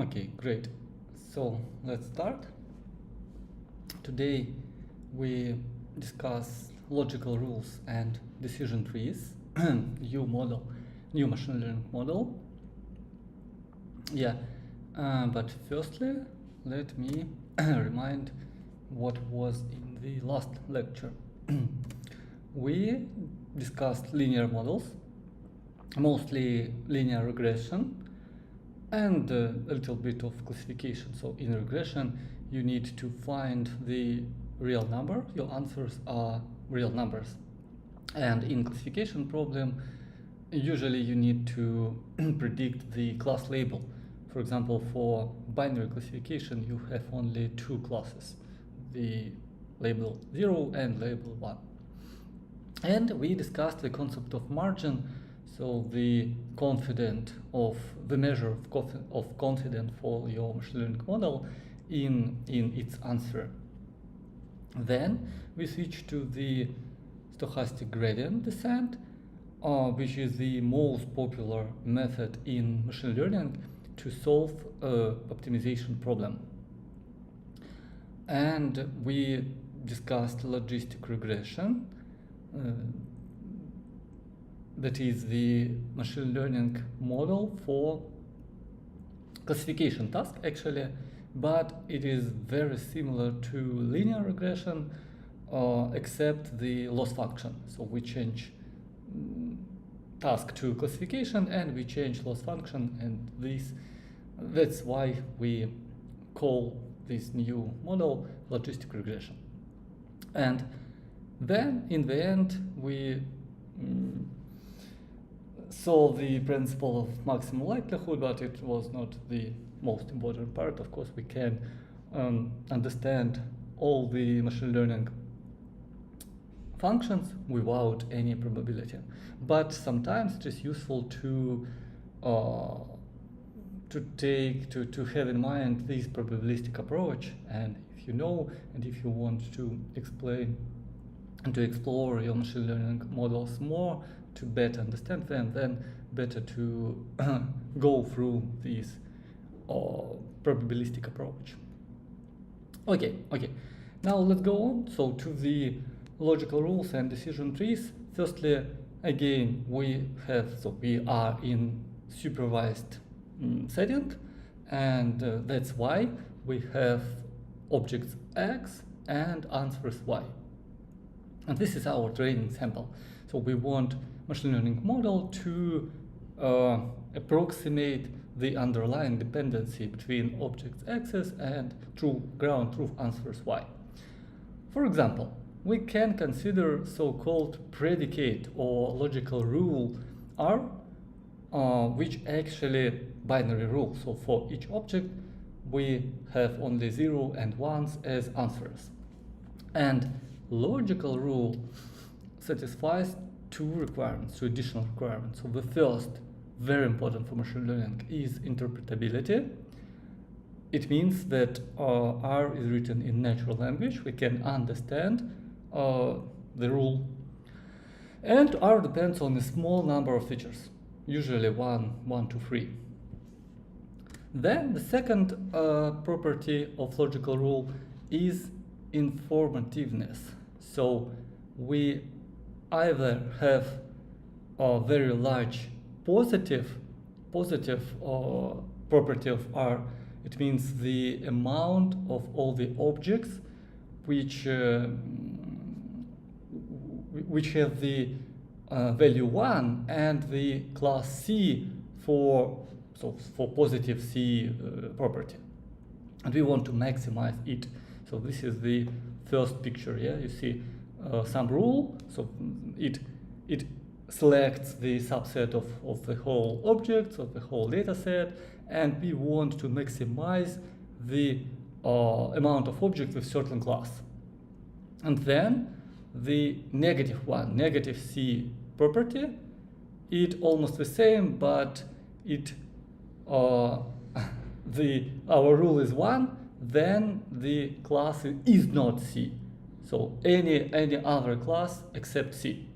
Okay, great. So let's start. Today we discuss logical rules and decision trees, new machine learning model. But firstly, let me remind what was in the last lecture. We discussed linear models, mostly linear regression, and a little bit of classification. So in regression, you need to find the real number. Your answers are real numbers. And in classification problem, usually you need to predict the class label. For example, for binary classification, you have only two classes, the label 0 and label 1. And we discussed the concept of margin, so the measure of confidence for your machine learning model in its answer. Then we switch to the stochastic gradient descent, which is the most popular method in machine learning to solve an optimization problem. And we discussed logistic regression, that is the machine learning model for classification task actually, but it is very similar to linear regression except the loss function. So we change task to classification and we change loss function, and that's why we call this new model logistic regression. And then in the end we solve the principle of maximum likelihood, but it was not the most important part. Of course, we can understand all the machine learning functions without any probability. But sometimes it is useful to have in mind this probabilistic approach. And if you know, and if you want to explain and to explore your machine learning models more, to better understand them, then better to go through this probabilistic approach. Okay. Now let's go on. So to the logical rules and decision trees. Firstly, again, we are in supervised setting, and that's why we have objects X and answers Y. And this is our training sample. So we want machine learning model to approximate the underlying dependency between objects X's and ground truth answers Y. For example, we can consider so-called predicate or logical rule R, which actually binary rule. So for each object, we have only 0 and 1s as answers. And logical rule satisfies two additional requirements. So the first, very important for machine learning, is interpretability. It means that R is written in natural language. We can understand the rule. And R depends on a small number of features, usually 1 to 3. Then the second property of logical rule is informativeness. So we either have a very large positive property of R. It means the amount of all the objects which have the value 1 and the class C for positive C property, and we want to maximize it. So this is the first picture. Yeah, you see some rule. So it selects the subset of the whole objects, of the whole data set, and we want to maximize the amount of objects with certain class. And then the negative C property, it almost the same, but our rule is 1, then the class is not C. So any other class except C.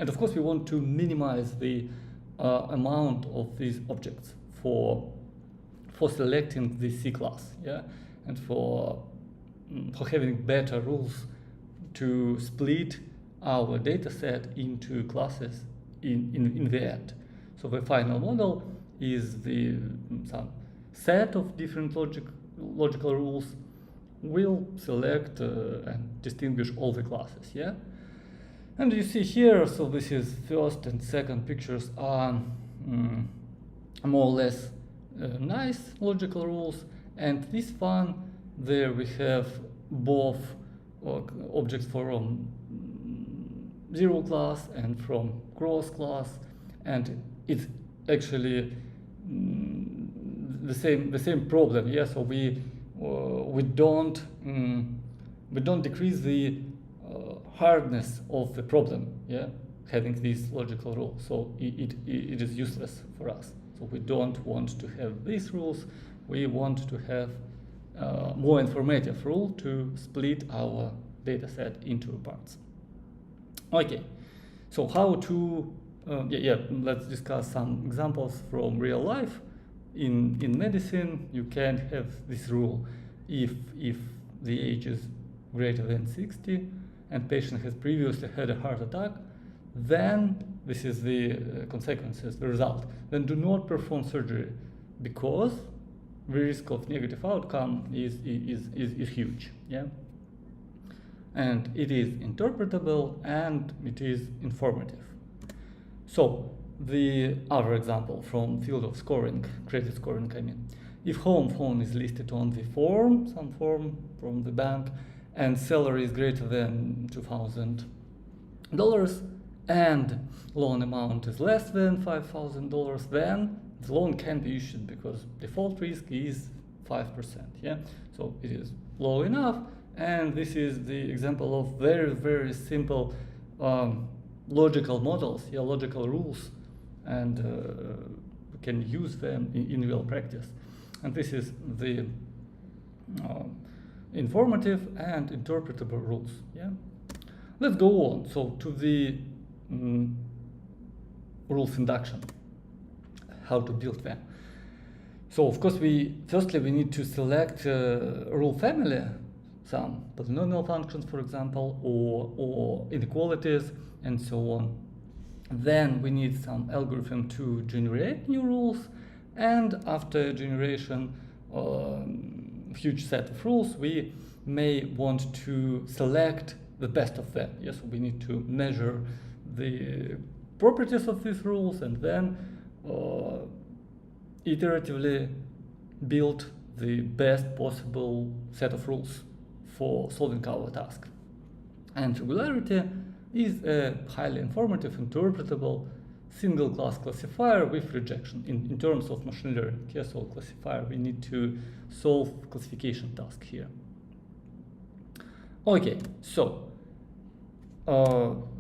And of course we want to minimize the amount of these objects for for selecting the C class, yeah, and for having better rules to split our data set into classes in the end. So the final model is the some set of different logical rules will select and distinguish all the classes, yeah. And you see here, so this is first and second pictures are more or less nice logical rules, and this one, there we have both objects from zero class and from gross class, and it's actually the same problem. Yeah, so we don't decrease the hardness of the problem. Yeah, having these logical rules, so it is useless for us. So we don't want to have these rules. We want to have more informative rule to split our data set into parts. Okay, so how to let's discuss some examples from real life. In medicine, you can have this rule if the age is greater than 60 and patient has previously had a heart attack, then this is the consequences, the result. Then do not perform surgery, because the risk of negative outcome is huge. Yeah, and it is interpretable and it is informative. So the other example from field of scoring, credit scoring, I mean, if home phone is listed on the form, some form from the bank, and salary is greater than $2,000 and loan amount is less than $5,000, then the loan can be issued because default risk is 5%. Yeah, so it is low enough, and this is the example of very, very simple logical models, yeah, logical rules, and we can use them in real practice. And this is the informative and interpretable rules. Yeah, let's go on. So to the rules induction, how to build them. So of course firstly we need to select rule family, some polynomial functions, for example, or inequalities and so on. Then we need some algorithm to generate new rules, and after generation huge set of rules, we may want to select the best of them. Yes, we need to measure the properties of these rules and then iteratively build the best possible set of rules for solving our task. And regularity is a highly informative, interpretable, single class classifier with rejection in terms of machine learning. Yeah, so classifier, we need to solve classification task here. Okay, so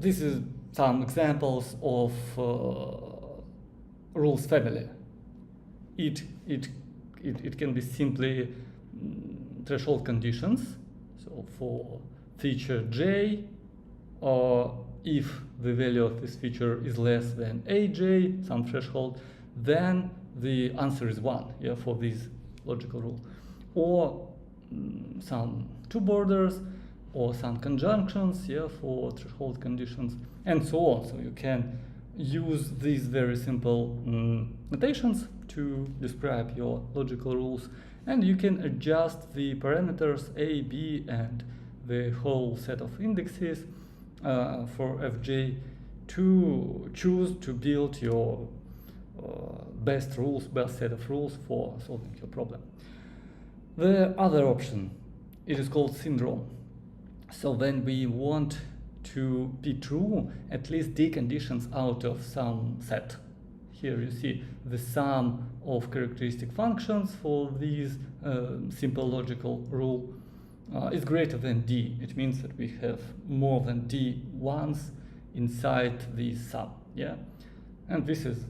this is some examples of rules family. It can be simply threshold conditions. So for feature J, if the value of this feature is less than AJ, some threshold, then the answer is 1, yeah, for this logical rule. Or some two borders, or some conjunctions, yeah, for threshold conditions, and so on. So you can use these very simple notations to describe your logical rules, and you can adjust the parameters A, B, and the whole set of indexes for Fj to choose to build your best set of rules for solving your problem. The other option, it is called syndrome. So when we want to be true at least d conditions out of some set. Here you see the sum of characteristic functions for these simple logical rule is greater than d. It means that we have more than d ones inside the sum. Yeah, and this is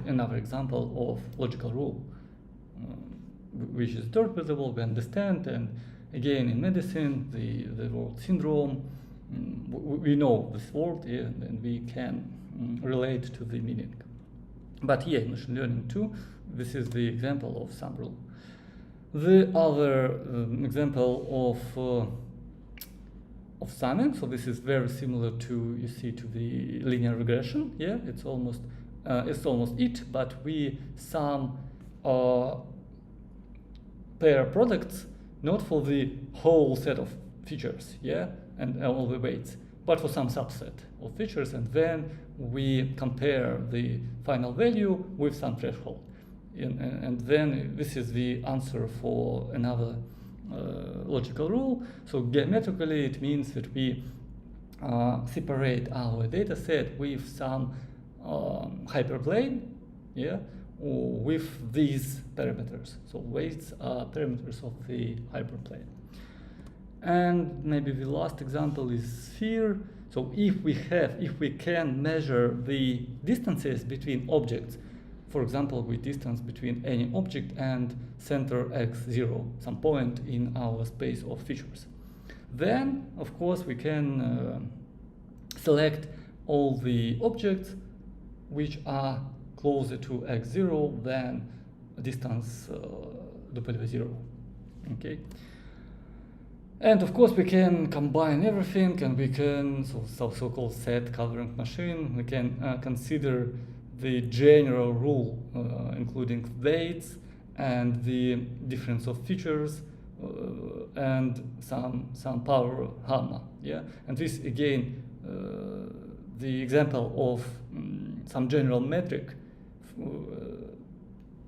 another example of logical rule, which is interpretable, we understand, and again in medicine the word syndrome, we know this word, yeah, and we can relate to the meaning. But here in machine learning too, this is the example of some rule. The other example of summing, so this is very similar to, you see, to the linear regression. Yeah, it's almost it, but we sum pair products not for the whole set of features, yeah, and all the weights, but for some subset of features, and then we compare the final value with some threshold. And then this is the answer for another logical rule. So geometrically, it means that we separate our data set with some hyperplane, yeah, or with these parameters. So weights are parameters of the hyperplane. And maybe the last example is sphere. So if we can measure the distances between objects, for example, with distance between any object and center x0, some point in our space of features, then of course we can select all the objects which are closer to x0 than distance W0. Okay. And of course we can combine everything, and we can, so-called set covering machine, we can consider the general rule, including weights and the difference of features and some power gamma. Yeah, and this again, the example of some general metric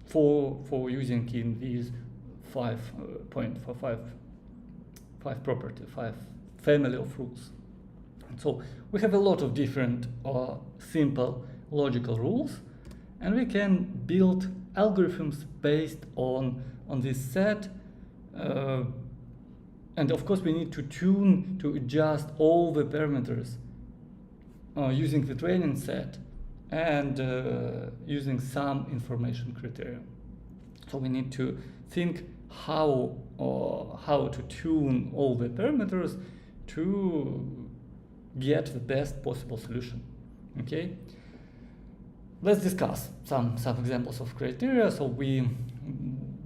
for using in these five family of rules. And so we have a lot of different simple logical rules, and we can build algorithms based on this set. And of course we need to tune to adjust all the parameters using the training set and using some information criteria. So we need to think how to tune all the parameters to get the best possible solution. Okay. Let's discuss some examples of criteria. So we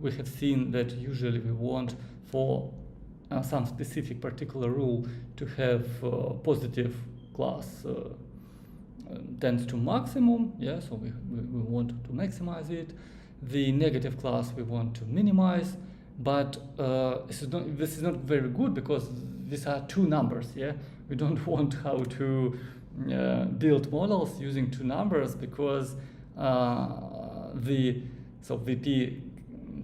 have seen that usually we want for some specific particular rule to have positive class tends to maximum. Yeah, so we want to maximize it. The negative class we want to minimize, but this is not very good because these are two numbers. Yeah, we don't want how to build models using two numbers because the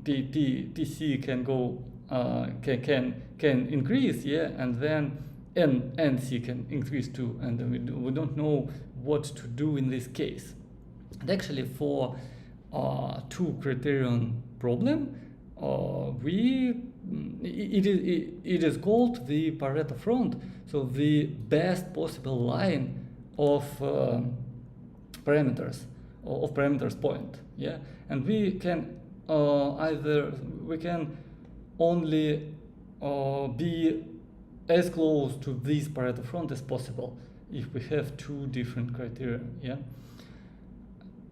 TC can go can increase, yeah, and then NC can increase too, and we don't know what to do in this case. And actually, for two criterion problem, it is called the Pareto front, so the best possible line of parameters point, yeah, and we can only be as close to this Pareto front as possible if we have two different criteria, yeah,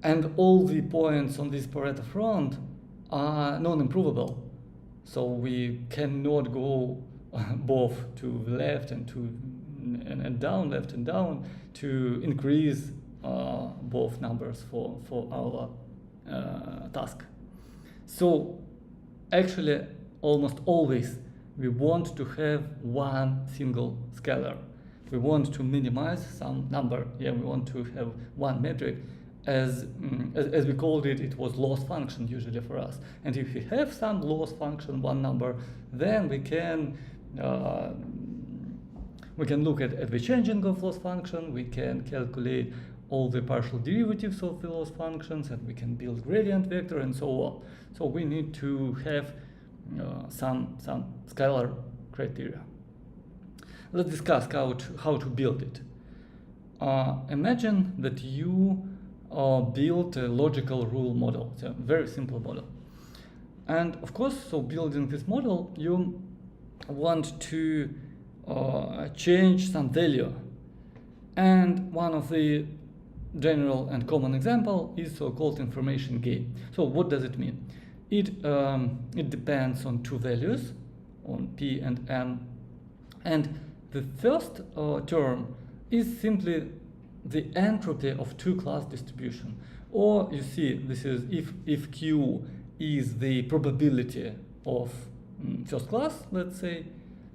and all the points on this Pareto front are non-improvable, so we cannot go both to the left and down, left and down, to increase both numbers for our task. So actually almost always we want to have one single scalar. We want to minimize some number. Yeah, we want to have one metric. As we called it, it was loss function usually for us. And if we have some loss function, one number, then we can look at the changing of loss function. We can calculate all the partial derivatives of the loss functions, and we can build gradient vector and so on. So we need to have some scalar criteria. Let's discuss how to build it. Imagine that you build a logical rule model. It's a very simple model. And of course, so building this model, you want to change some value. And one of the general and common example is so-called information gain. So what does it mean? it depends on two values, on p and n, and the first term is simply the entropy of two-class distribution. Or you see, this is if q is the probability of first class, let's say,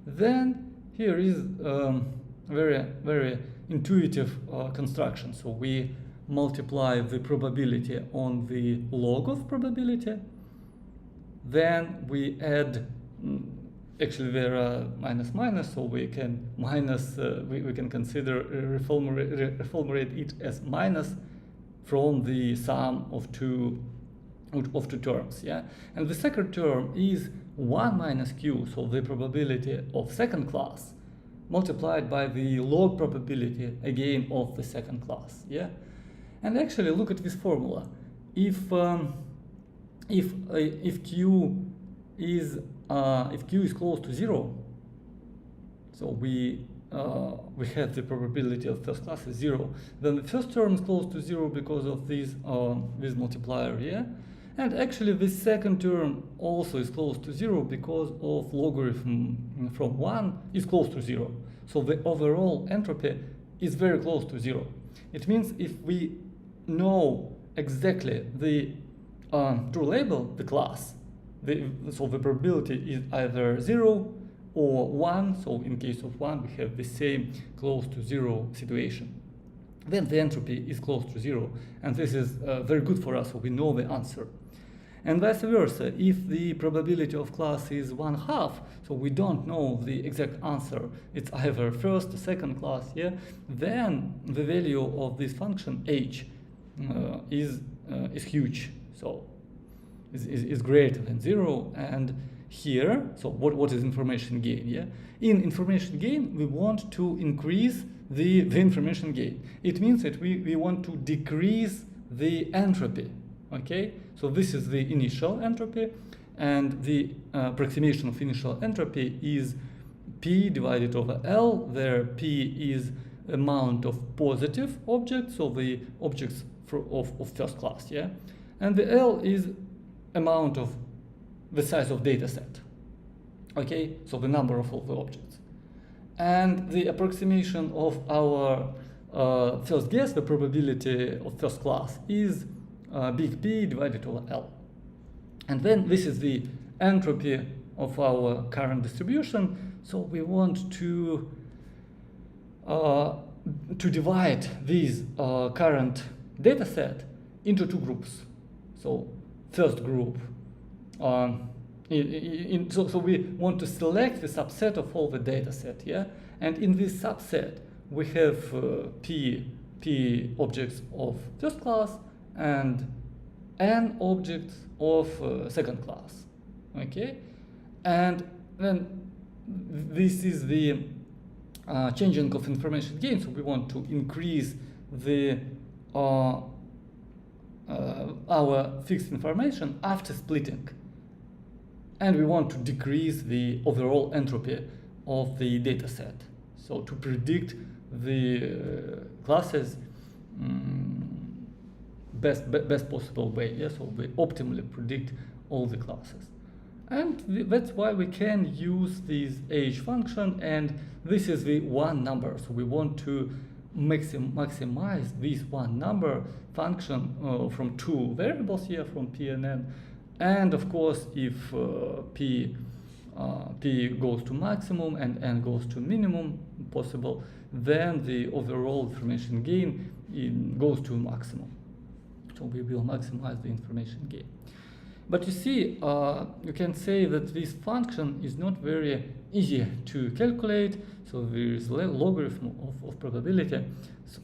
then here is very intuitive construction. So we multiply the probability on the log of probability, then we add, actually there are minus, so we can minus, we can consider reformulate it as minus from the sum of two terms, yeah? And the second term is 1 minus q, so the probability of second class multiplied by the log probability again of the second class, yeah? And actually look at this formula. If q is close to 0, so we have the probability of first class is 0, then the first term is close to 0 because of this multiplier, yeah? And actually the second term also is close to 0 because of logarithm from 1 is close to 0. So the overall entropy is very close to 0. It means if we know exactly the true label, the class, so the probability is either 0 or 1, so in case of 1 we have the same close to 0 situation. Then the entropy is close to 0, and this is very good for us, so we know the answer. And vice versa, if the probability of class is 1/2, so we don't know the exact answer, it's either first or second class, yeah, then the value of this function h is huge, so is greater than 0. And here, so what is information gain, yeah? In information gain, we want to increase the information gain. It means that we want to decrease the entropy, okay? So this is the initial entropy, and the approximation of initial entropy is p divided over L, where p is amount of positive objects, so the objects of first class, yeah? And the L is amount of the size of data set, okay? So the number of all the objects. And the approximation of our first guess, the probability of first class, is big P divided over L. And then this is the entropy of our current distribution. So we want to divide this current data set into two groups. So first group, so we want to select the subset of all the data set, yeah? And in this subset, we have p objects of first class and n objects of second class, okay? And then this is the changing of information gain, so we want to increase the our fixed information after splitting, and we want to decrease the overall entropy of the data set, so to predict the classes best possible way, yeah? So we optimally predict all the classes, and that's why we can use this h function, and this is the one number, so we want to maximize this one number function from two variables here, from p and n. And of course, if p goes to maximum and n goes to minimum possible, then the overall information gain goes to maximum. So we will maximize the information gain. But you see, you can say that this function is not very easy to calculate. So there is logarithm of probability, so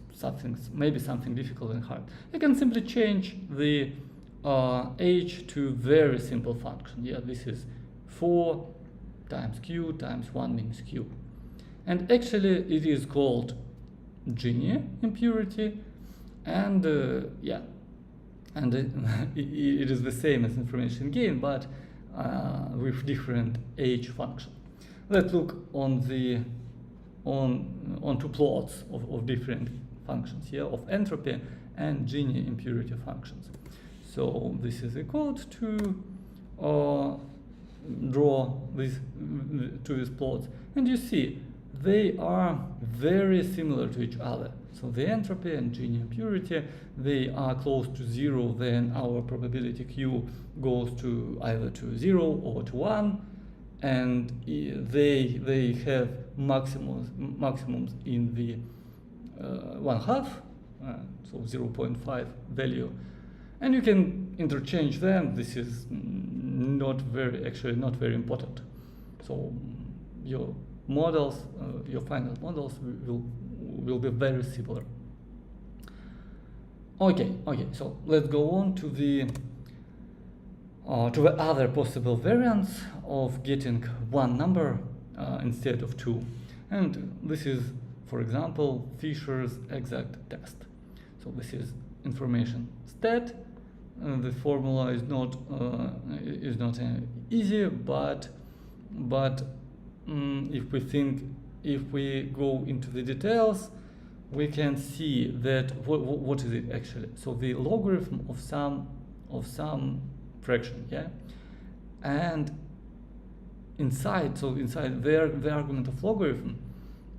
maybe something difficult and hard. You can simply change the h to very simple function. Yeah, this is 4 times q times 1 minus q. And actually it is called Gini impurity, and yeah, and it is the same as information gain, but with different h function. Let's look on two plots of different functions here, of entropy and Gini impurity functions. So this is equal to draw these plots, and you see they are very similar to each other. So the entropy and Gini impurity, they are close to 0, then our probability Q goes to either to 0 or to 1, and they have maximums in the 1/2, so 0.5 value, and you can interchange them. This is not very important. So your models, your final models will be very similar. Okay, so let's go on to the other possible variants of getting one number instead of two, and this is, for example, Fisher's exact test. So this is information stat. The formula is not easy, but if we go into the details, we can see that what is it actually. So the logarithm of some fraction, yeah, and inside the argument of logarithm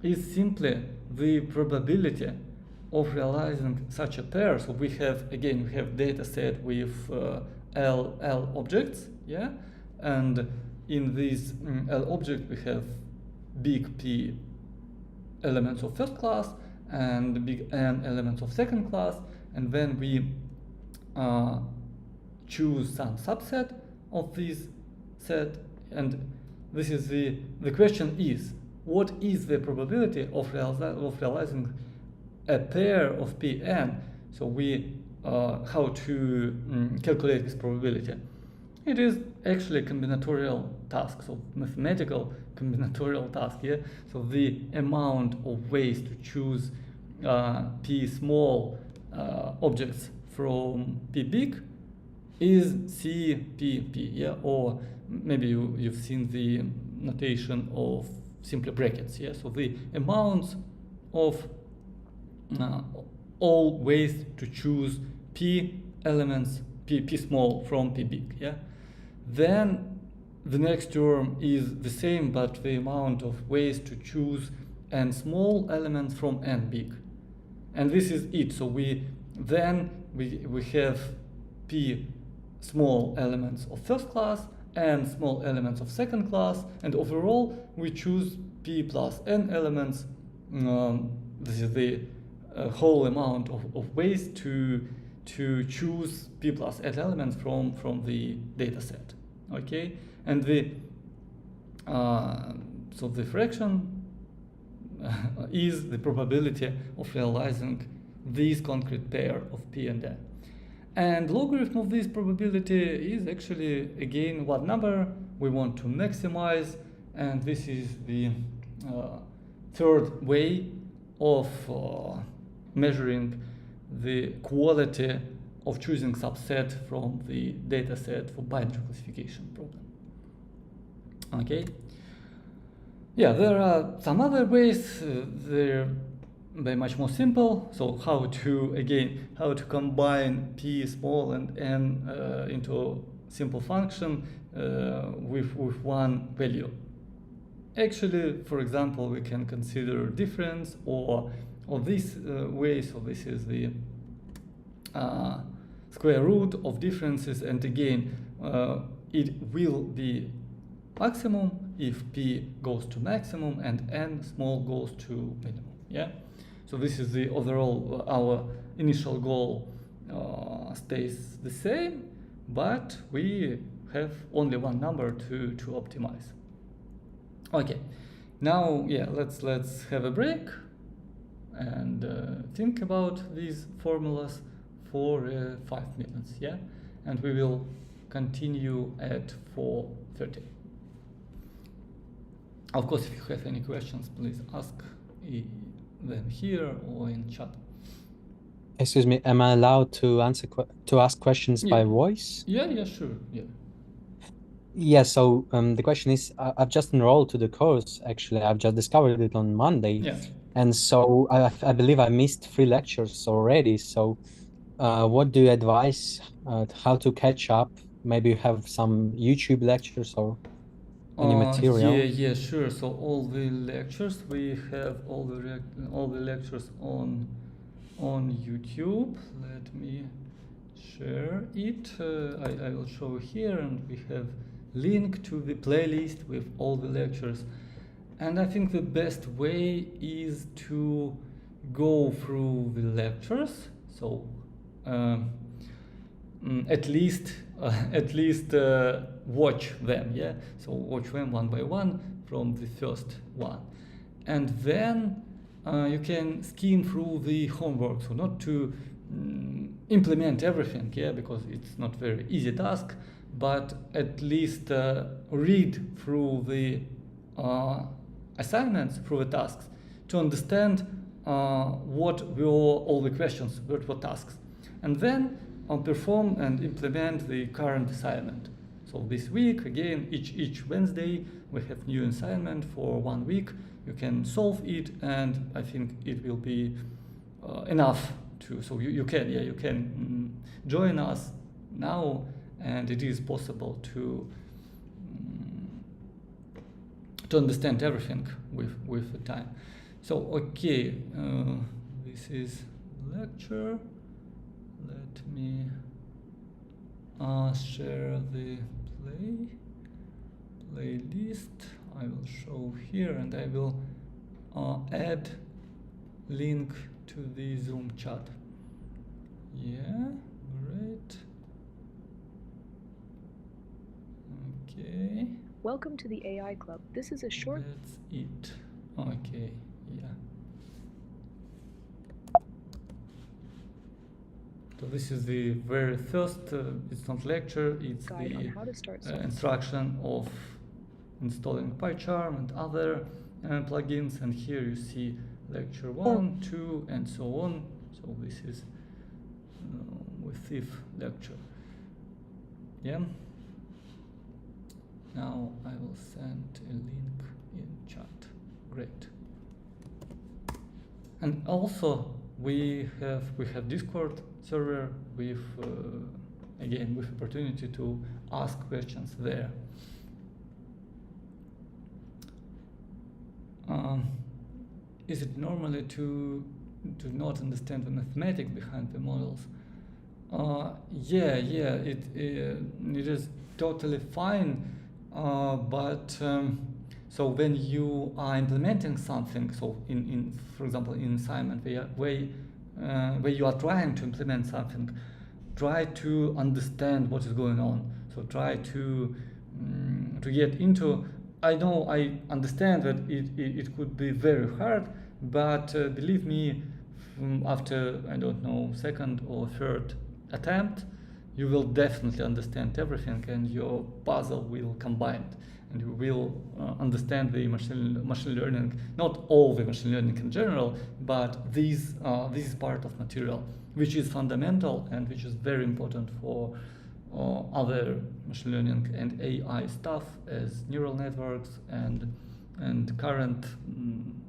is simply the probability of realizing such a pair. So we have data set with L objects, yeah, and in this L object we have big P elements of first class and big N elements of second class, and then we choose some subset of this set, and this is the question is, what is the probability of realizing a pair of Pn? So we how to calculate this probability. It is actually a combinatorial task, so mathematical combinatorial task, yeah. So the amount of ways to choose P small objects from P big is CPP, yeah, or maybe you've seen the notation of simple brackets, yeah. So the amounts of all ways to choose P elements, P small from P big, yeah. Then the next term is the same, but the amount of ways to choose N small elements from N big, and this is it. So we have P small elements of first class and small elements of second class, and overall we choose P plus N elements. This is the whole amount of ways to choose P plus N elements from the data set. Okay, and the so the fraction is the probability of realizing this concrete pair of P and N. And logarithm of this probability is actually, again, what number we want to maximize, and this is the third way of measuring the quality of choosing subset from the data set for binary classification problem. Okay. Yeah, there are some other ways. They're much more simple. So how to combine P small and N into a simple function with one value. Actually, for example, we can consider difference or this way. So this is the square root of differences, and again it will be maximum if P goes to maximum and N small goes to minimum, yeah. So this is the overall, our initial goal stays the same, but we have only one number to optimize. Okay, now yeah, let's have a break and think about these formulas for 5 minutes, yeah, and we will continue at 4:30. Of course, if you have any questions, please ask them here or in chat. Excuse me, am I allowed to ask questions by voice? Yeah, sure, yeah. Yeah, so the question is, I've just enrolled to the course, actually. I've just discovered it on Monday. Yeah. And so I believe I missed 3 lectures already. So what do you advise how to catch up maybe you have some YouTube lectures or any material. Yeah, sure. So all the lectures we have all the lectures on YouTube. Let me share it. I will show here, and we have link to the playlist with all the lectures. And I think the best way is to go through the lectures. So at least watch them, yeah. So watch them one by one from the first one, and then you can skim through the homework. So not to implement everything, yeah, because it's not very easy task, but at least read through the assignments, through the tasks, to understand what were all the questions, what were tasks, and then perform and implement the current assignment. So this week, again, each Wednesday, we have new assignment for 1 week. You can solve it, and I think it will be enough to. So you can join us now, and it is possible to understand everything with the time. So okay, this is lecture. Let me share the playlist. I will show here, and I will add link to the Zoom chat. Yeah, great. Okay. Welcome to the AI Club. This is a short. That's it. Okay, yeah. So this is the very first, it's not lecture, it's Guide on the how to start instruction of installing PyCharm and other plugins, and here you see lecture 1, 2, and so on. So this is with fifth lecture. Yeah. Now I will send a link in chat. Great. And also we have Discord server with again with opportunity to ask questions there. Is it normally to not understand the mathematics behind the models? Yeah, it is totally fine, but so when you are implementing something, so in for example in assignment where you are trying to implement something, try to understand what is going on. So try to get into. I know, I understand that it could be very hard, but believe me, after, I don't know, second or third attempt, you will definitely understand everything, and your puzzle will combine, and you will understand the machine learning, not all the machine learning in general, but this is part of material, which is fundamental and which is very important for other machine learning and AI stuff, as neural networks and current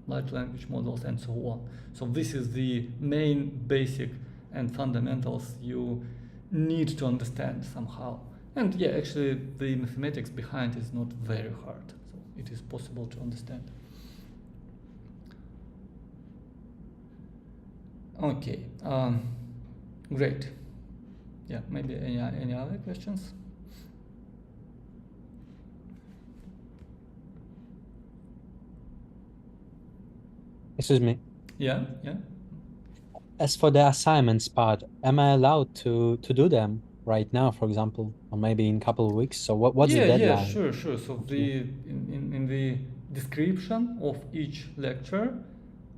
large language models and so on. So this is the main basic and fundamentals you need to understand somehow. And yeah, actually the mathematics behind is not very hard, so it is possible to understand. Okay, great. Yeah, maybe any other questions? Excuse me. Yeah. As for the assignments part, am I allowed to do them right now, for example, or maybe in a couple of weeks? So what's the deadline? Yeah, sure. So in the description of each lecture,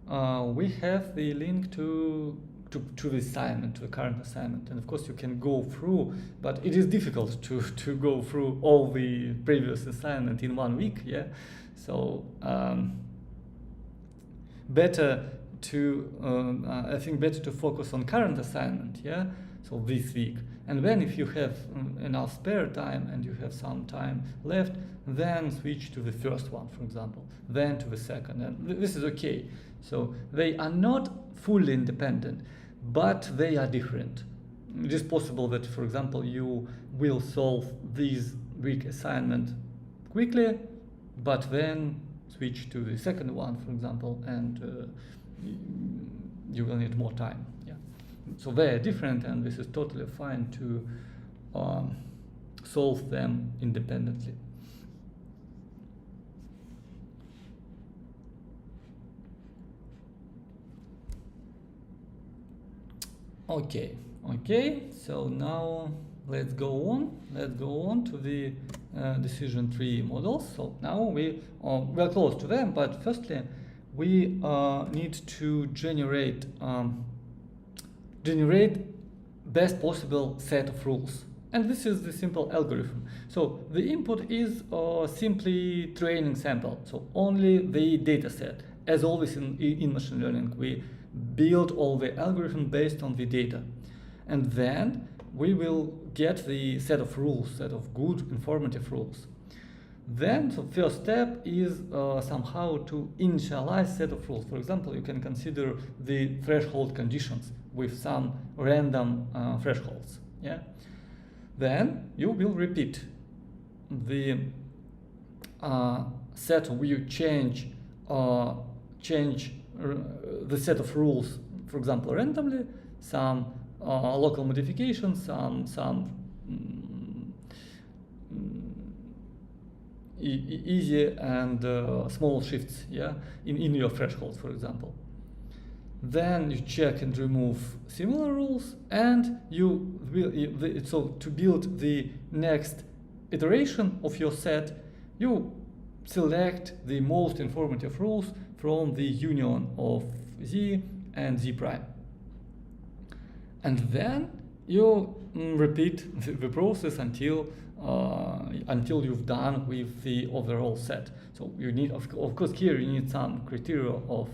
we have the link to the assignment, to the current assignment, and of course you can go through, but it is difficult to go through all the previous assignment in 1 week. Yeah, so better to I think better to focus on current assignment. Yeah, so this week, and then if you have enough spare time and you have some time left, then switch to the first one, for example, then to the second, and this is okay. So they are not fully independent, but they are different. it is possible that, for example, you will solve this week assignment quickly, but then switch to the second one, for example, and you will need more time. Yeah. So they are different, and this is totally fine to solve them independently. Okay, so now let's go on to the decision tree models. So now we're close to them, but firstly we need to generate best possible set of rules. And this is the simple algorithm. So the input is simply training sample, so only the data set. As always in machine learning, we build all the algorithm based on the data. And then we will get the set of rules, set of good informative rules. Then the first step is somehow to initialize set of rules. For example, you can consider the threshold conditions with some random thresholds. Yeah. Then you will repeat the set where you change the set of rules, for example, randomly, some local modifications, some easy and small shifts, yeah, in your threshold, for example. Then you check and remove similar rules, and you will so to build the next iteration of your set, you select the most informative rules from the union of z and z prime. And then you repeat the process until you've done with the overall set. So you need, of course, here you need some criteria of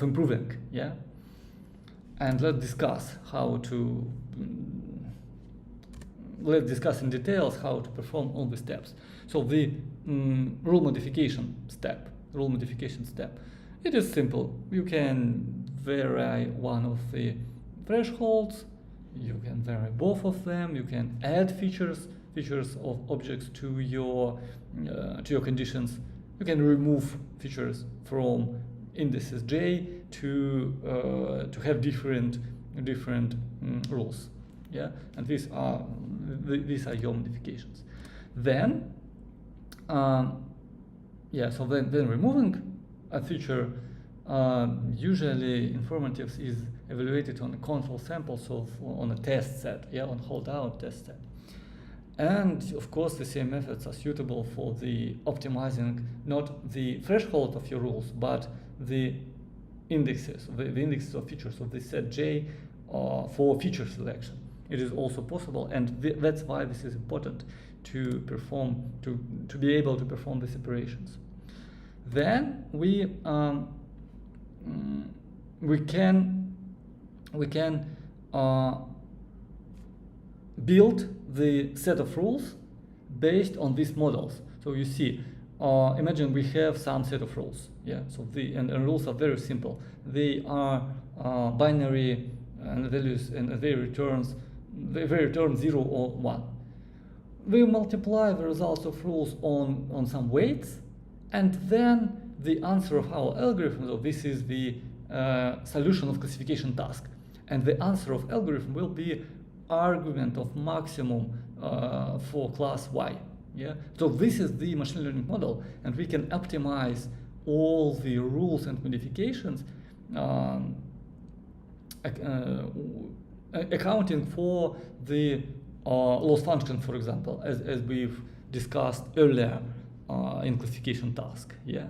improving, yeah. And let's discuss in details how to perform all the steps. So the rule modification step. It is simple. You can vary one of the thresholds. You can vary both of them. You can add features of objects to your conditions. You can remove features from indices j to have different rules. Yeah, and these are your modifications. Then so then removing a feature, usually informatives is evaluated on control samples on a test set, yeah, on holdout test set. And of course the same methods are suitable for the optimizing not the threshold of your rules, but the indexes, the indexes of features of the set J for feature selection. It is also possible, and that's why this is important to be able to perform these operations. Then we can build the set of rules based on these models. So you see, imagine we have some set of rules. Yeah. So and rules are very simple. They are binary and values, and they return 0 or 1. We multiply the results of rules on some weights, and then the answer of our algorithm, so this is the solution of classification task, and the answer of algorithm will be argument of maximum for class Y. Yeah. So this is the machine learning model, and we can optimize all the rules and modifications, accounting for the loss function, for example, as we've discussed earlier in classification task. Yeah.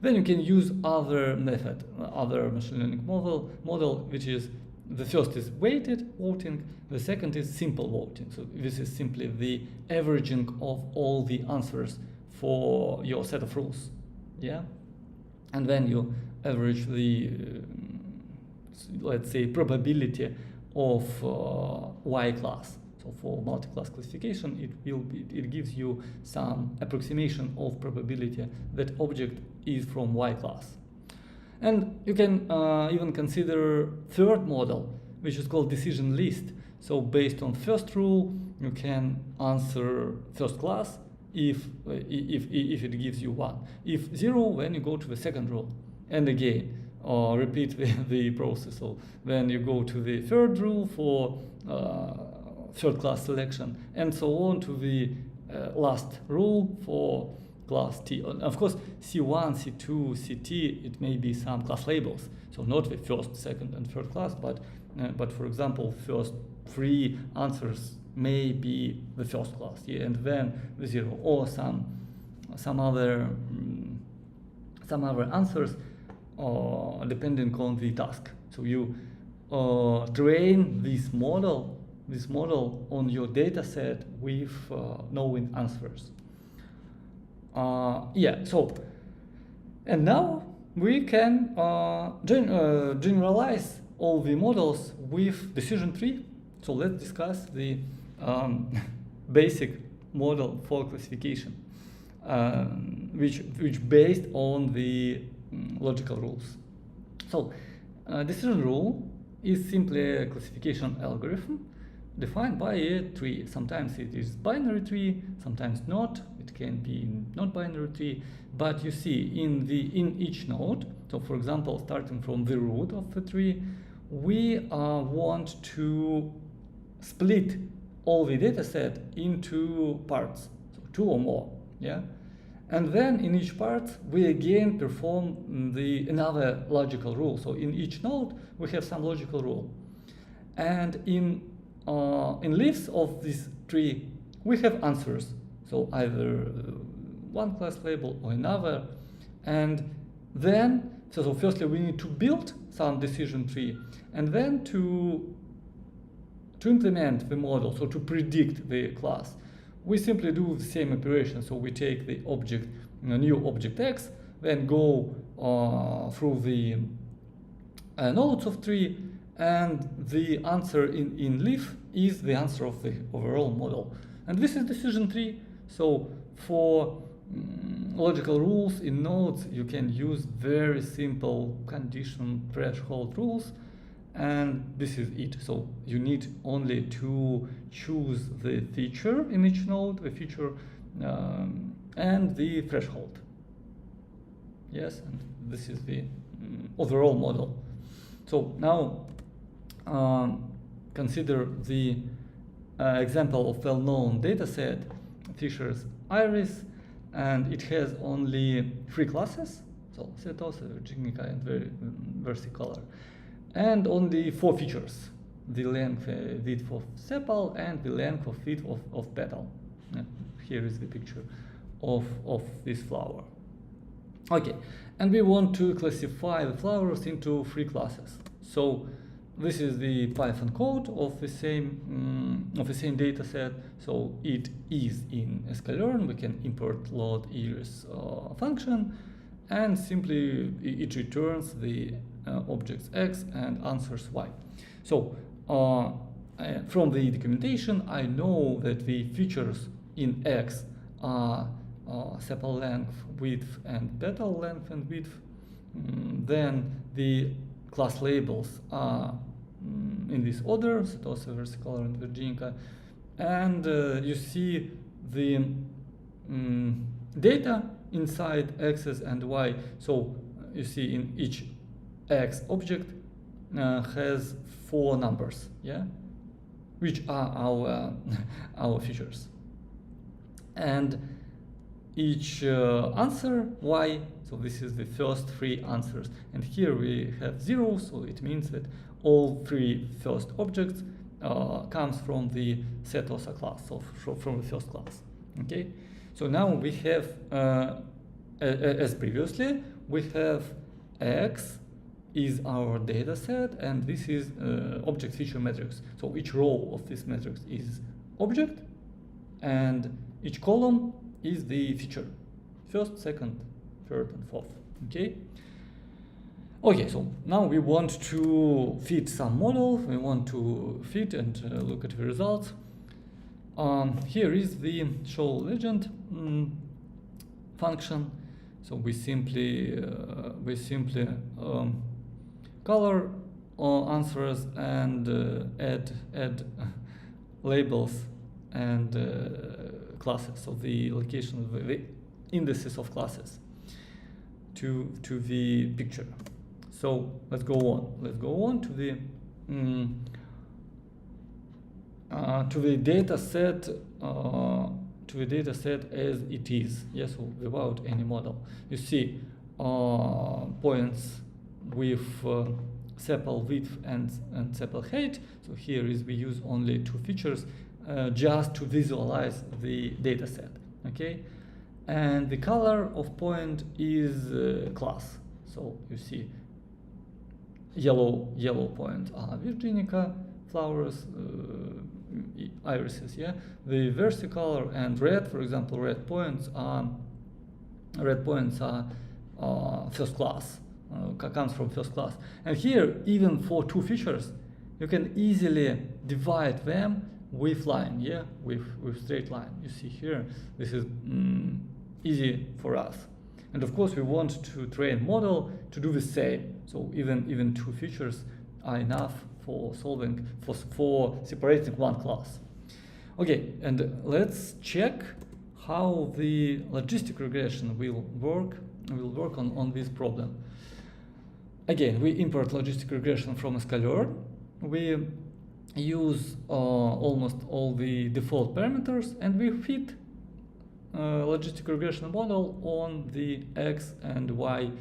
Then you can use other method, other machine learning model, which is the first is weighted voting, the second is simple voting. So this is simply the averaging of all the answers for your set of rules. Yeah. And then you average the let's say probability of Y class. So for multi-class classification, it gives you some approximation of probability that object is from Y class. And you can even consider third model, which is called decision list. So based on first rule, you can answer first class if it gives you 1. If 0, then you go to the second rule. And again, repeat the process. So then you go to the third rule for third class selection, and so on to the last rule for class T. Of course, C1, C2, CT, it may be some class labels. So not the first, second, and third class, but for example, first 3 answers may be the first class, yeah, and then the 0, or some other answers depending on the task. So you train this model on your data set with known answers. Yeah, so, and now we can generalize all the models with decision tree. So let's discuss the basic model for classification, which based on the logical rules. So decision rule is simply a classification algorithm defined by a tree. Sometimes it is binary tree, sometimes not. It can be not binary tree, but you see in each node. So for example, starting from the root of the tree, we want to split all the data set into parts, so 2 or more, yeah. And then in each part, we again perform another logical rule. So in each node, we have some logical rule. And in leaves of this tree, we have answers. So either one class label or another. And then, so firstly, we need to build some decision tree, and then to implement the model, so to predict the class, we simply do the same operation. So we take the object, new object X, then go through the nodes of tree, and the answer in leaf is the answer of the overall model. And this is decision tree. So for logical rules in nodes, you can use very simple condition threshold rules, and this is it. So you need only to choose the feature in each node, the feature and the threshold. Yes, and this is the overall model. So now consider the example of well-known data set, Fisher's iris, and it has only 3 classes, so Setosa, Virginica, and versicolor, and only 4 features: the length, width of sepal, and the length of width of petal. Here is the picture of this flower. Okay, and we want to classify the flowers into 3 classes. So this is the Python code of the same data set. So it is in sklearn. We can import load iris function, and simply it returns the objects X and answers Y. So from the documentation, I know that the features in X are sepal length, width, and petal length and width. Then the class labels are in this order, Setosa, versicolor, and Virginica. And you see the data inside X's and Y. So you see in each X object has 4 numbers, yeah, which are our features. And each answer Y, so this is the first 3 answers. And here we have 0, so it means that all 3 first objects comes from the Setosa class, so from the first class. Okay, so now we have, as previously, we have X is our data set, and this is object feature matrix. So each row of this matrix is object, and each column is the feature: first, second, third, and fourth. Okay. Okay, so now we want to fit some model. We want to fit and look at the results. Here is the show legend function. So we simply color answers and add labels and classes, so the location of the indices of classes to the picture. So let's go on to the data set as it is, yes, so without any model. You see points with sepal width and sepal height. So here is we use only two features just to visualize the data set, okay? And the color of point is class. So you see yellow point are Virginica flowers, irises, yeah. The versicolor and red, for example, red points are first class, comes from first class. And here, even for two features, you can easily divide them with line, yeah, with straight line. You see here, this is easy for us. And of course, we want to train model to do the same. So even two features are enough for solving, for separating one class. Okay, and let's check how the logistic regression will work on this problem. Again, we import logistic regression from sklearn. We use almost all the default parameters, and we fit logistic regression model on the X and Y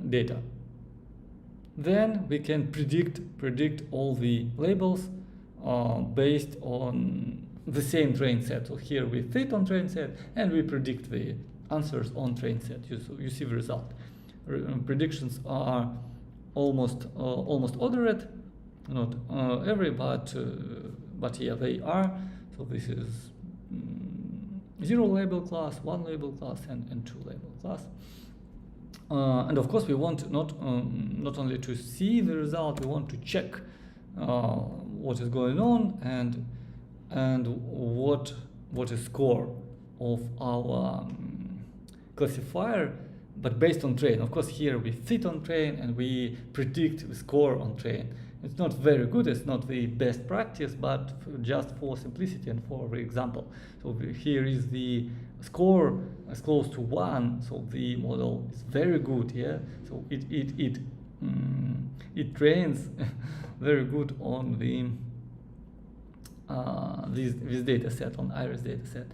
data. Then we can predict all the labels based on the same train set. So here we fit on train set, and we predict the answers on train set. You see the result. Predictions are almost ordered, not every, but yeah, they are. So this is 0 label class, 1 label class, and 2 label class. And of course, we want not only to see the result, we want to check what is going on and what is score of our classifier, but based on train. Of course, here we fit on train and we predict the score on train. It's not very good, it's not the best practice, but just for simplicity and for the example. So here is the score as close to 1, so the model is very good, yeah. So it trains very good on the this data set, on iris data set.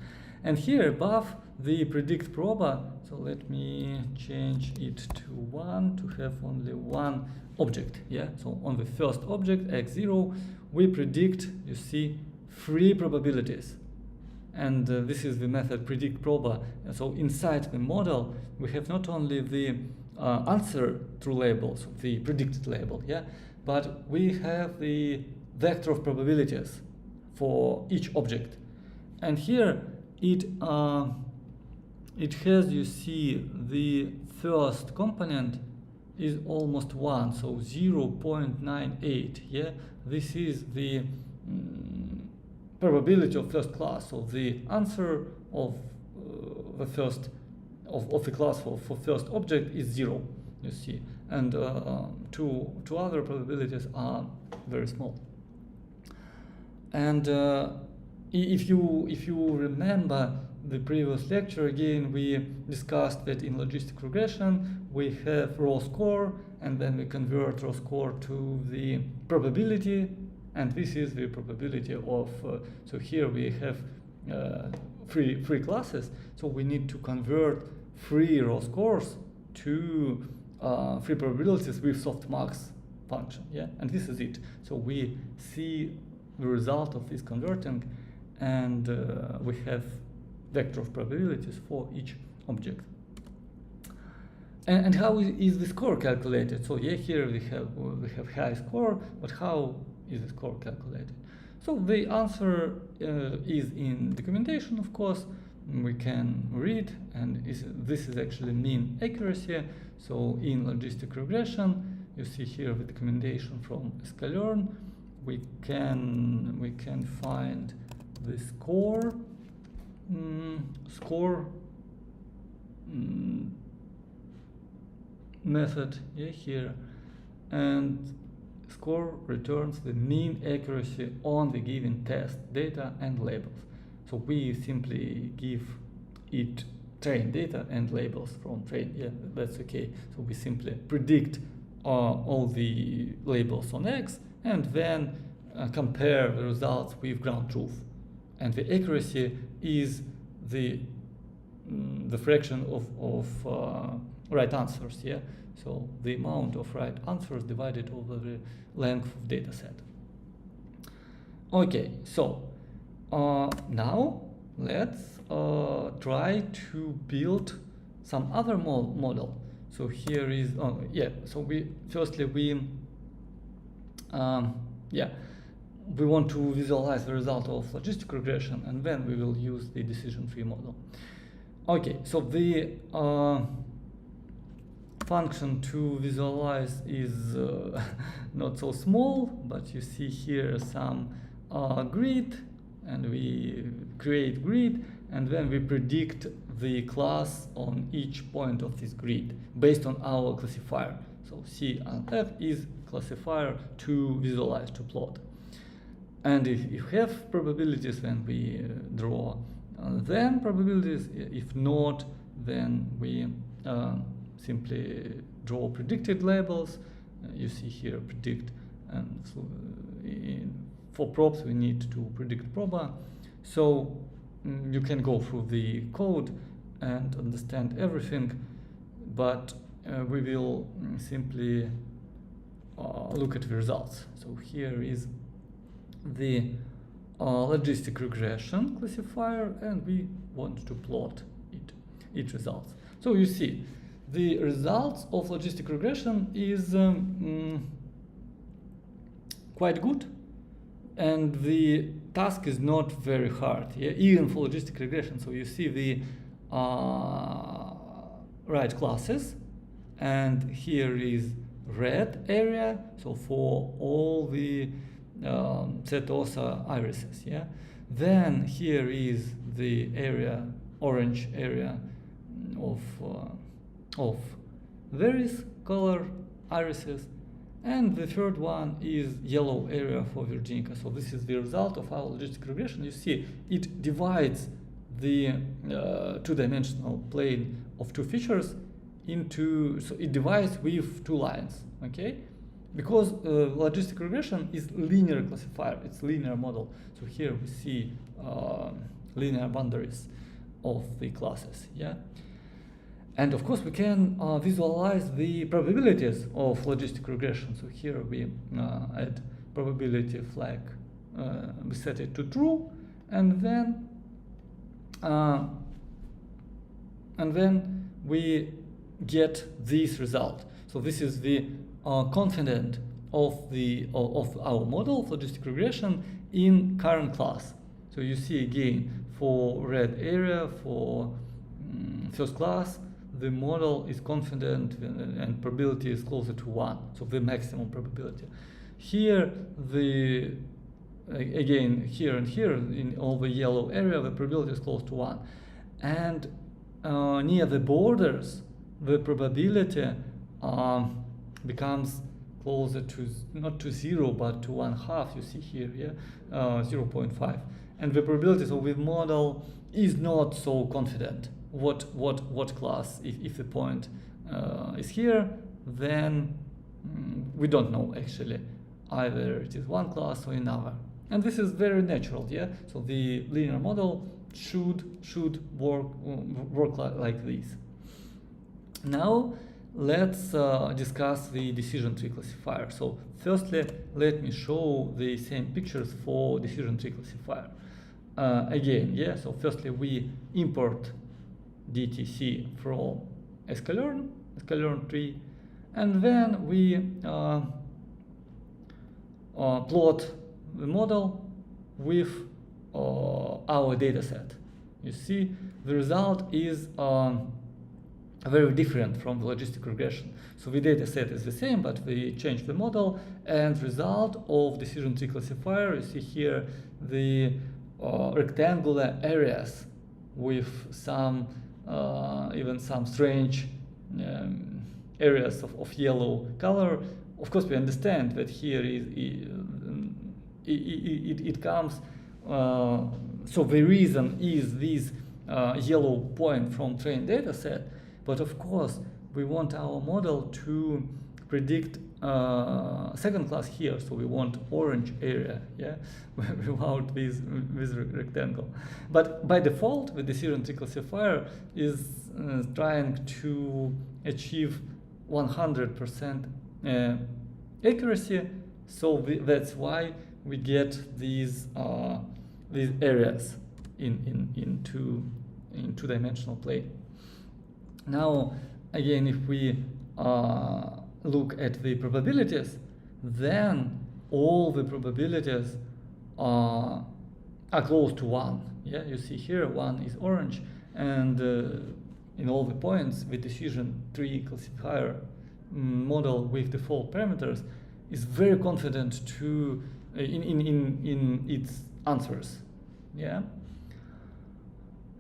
And here above the predict proba, so let me change it to 1 to have only one object, yeah. So on the first object, x0, we predict, you see, 3 probabilities. And this is the method predict proba. And so inside the model, we have not only the answer true label, so the predicted label, yeah, but we have the vector of probabilities for each object. And here it has, you see, the first component is almost 1, so 0.98, yeah. This is the probability of first class, so the answer of the first of the class for first object is 0, you see, and two other probabilities are very small. And if you remember the previous lecture, again we discussed that in logistic regression we have raw score, and then we convert raw score to the probability, and this is the probability of so here we have three classes, so we need to convert 3 raw scores to 3 probabilities with softmax function, yeah, and this is it. So we see the result of this converting, and we have vector of probabilities for each object. And how is the score calculated? So yeah, here we have high score, but how is the score calculated? So the answer is in documentation, of course. We can read, and this is actually mean accuracy. So in logistic regression, you see here the documentation from sklearn. We can find the score method, yeah, here, and score returns the mean accuracy on the given test data and labels. So we simply give it train data and labels from train. Yeah, that's okay. So we simply predict all the labels on X and then compare the results with ground truth. And the accuracy is the fraction of right answers. Yeah. So the amount of right answers divided over the length of data set. Okay, so now let's try to build some other model. So here is, so we want to visualize the result of logistic regression, and then we will use the decision tree model. Okay, so the function to visualize is not so small, but you see here some grid, and we create grid, and then we predict the class on each point of this grid based on our classifier. So C and F is classifier to visualize, to plot. And if you have probabilities, then we draw then probabilities. If not, then we simply draw predicted labels. You see here predict, and so for props we need to predict proba. So you can go through the code and understand everything, but we will simply look at the results. So here is the logistic regression classifier, and we want to plot its results. So you see the results of logistic regression is quite good, and the task is not very hard, yeah? Even for logistic regression. So you see the right classes, and here is red area, so for all the Setosa irises, yeah. Then here is the area, orange area of various color irises, and the third one is yellow area for Virginica. So this is the result of our logistic regression. You see, it divides the two-dimensional plane of two features into, so it divides with two lines, okay? Because logistic regression is linear classifier, it's linear model. So here we see linear boundaries of the classes, yeah? And of course we can visualize the probabilities of logistic regression. So here we add probability flag, we set it to true, and then we get this result. So this is the confidence of our model of logistic regression in current class. So you see again for red area, for first class, the model is confident and probability is closer to 1, so the maximum probability. Here, again, here and here, in all the yellow area, the probability is close to 1. And near the borders, the probability becomes closer to, not to 0, but to 1/2, you see here, yeah, 0.5. And the probability of the model is not so confident. What class, if the point is here, then we don't know actually, either it is one class or another. And this is very natural, yeah. So the linear model should work like this. Now let's discuss the decision tree classifier. So firstly, let me show the same pictures for decision tree classifier. Again, yeah. So firstly, we import DTC from sklearn tree, and then we plot the model with our data set. You see, the result is very different from the logistic regression. So the data set is the same, but we change the model, and result of decision tree classifier, you see here the rectangular areas with some even some strange areas of yellow color of course we understand that here it comes, so the reason is this yellow point from trained data set, but of course we want our model to predict second class here, so we want orange area, yeah, without this rectangle. But by default, the decision tree classifier is trying to achieve 100% accuracy, so that's why we get these areas in two-dimensional plane. Now, again, if we look at the probabilities, then all the probabilities are close to 1. Yeah, you see here 1 is orange, and in all the points, the decision tree classifier model with default parameters is very confident to in its answers. Yeah.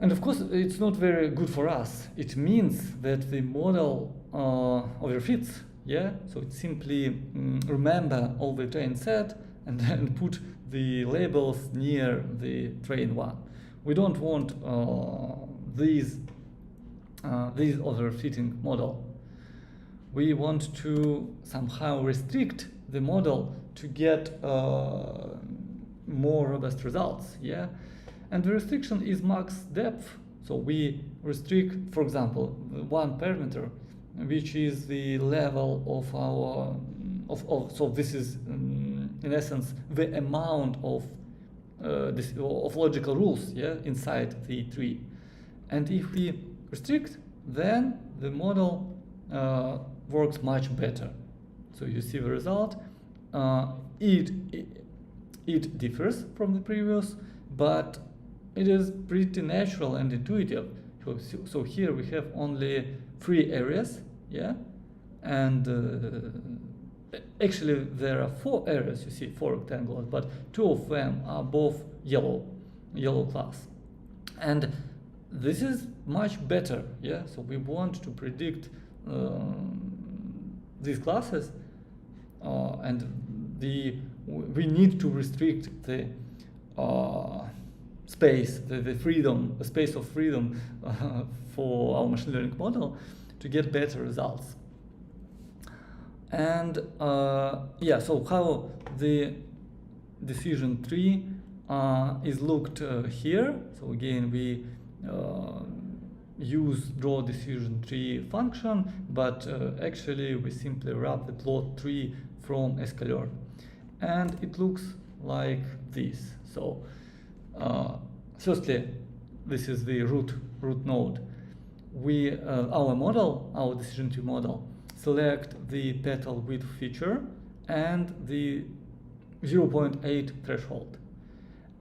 And of course, it's not very good for us. It means that the model overfits. Yeah, so it simply remember all the train set and then put the labels near the train one. We don't want these overfitting model. We want to somehow restrict the model to get more robust results. Yeah, and the restriction is max depth. So we restrict, for example, one parameter, which is the level of our so this is in essence the amount of logical rules, yeah, inside the tree. And if we restrict, then the model works much better. So you see the result. It differs from the previous, but it is pretty natural and intuitive. So here we have only 3 areas, yeah, and actually there are 4 areas. You see 4 rectangles, but 2 of them are both yellow class, and this is much better. Yeah, so we want to predict these classes, and we need to restrict the space, the space of freedom for our machine learning model to get better results. And yeah, so how the decision tree is looked here. So again, we use draw decision tree function, but actually we simply wrap the plot tree from sklearn, and it looks like this. So firstly, this is the root node. We our decision tree model select the petal width feature and the 0.8 threshold,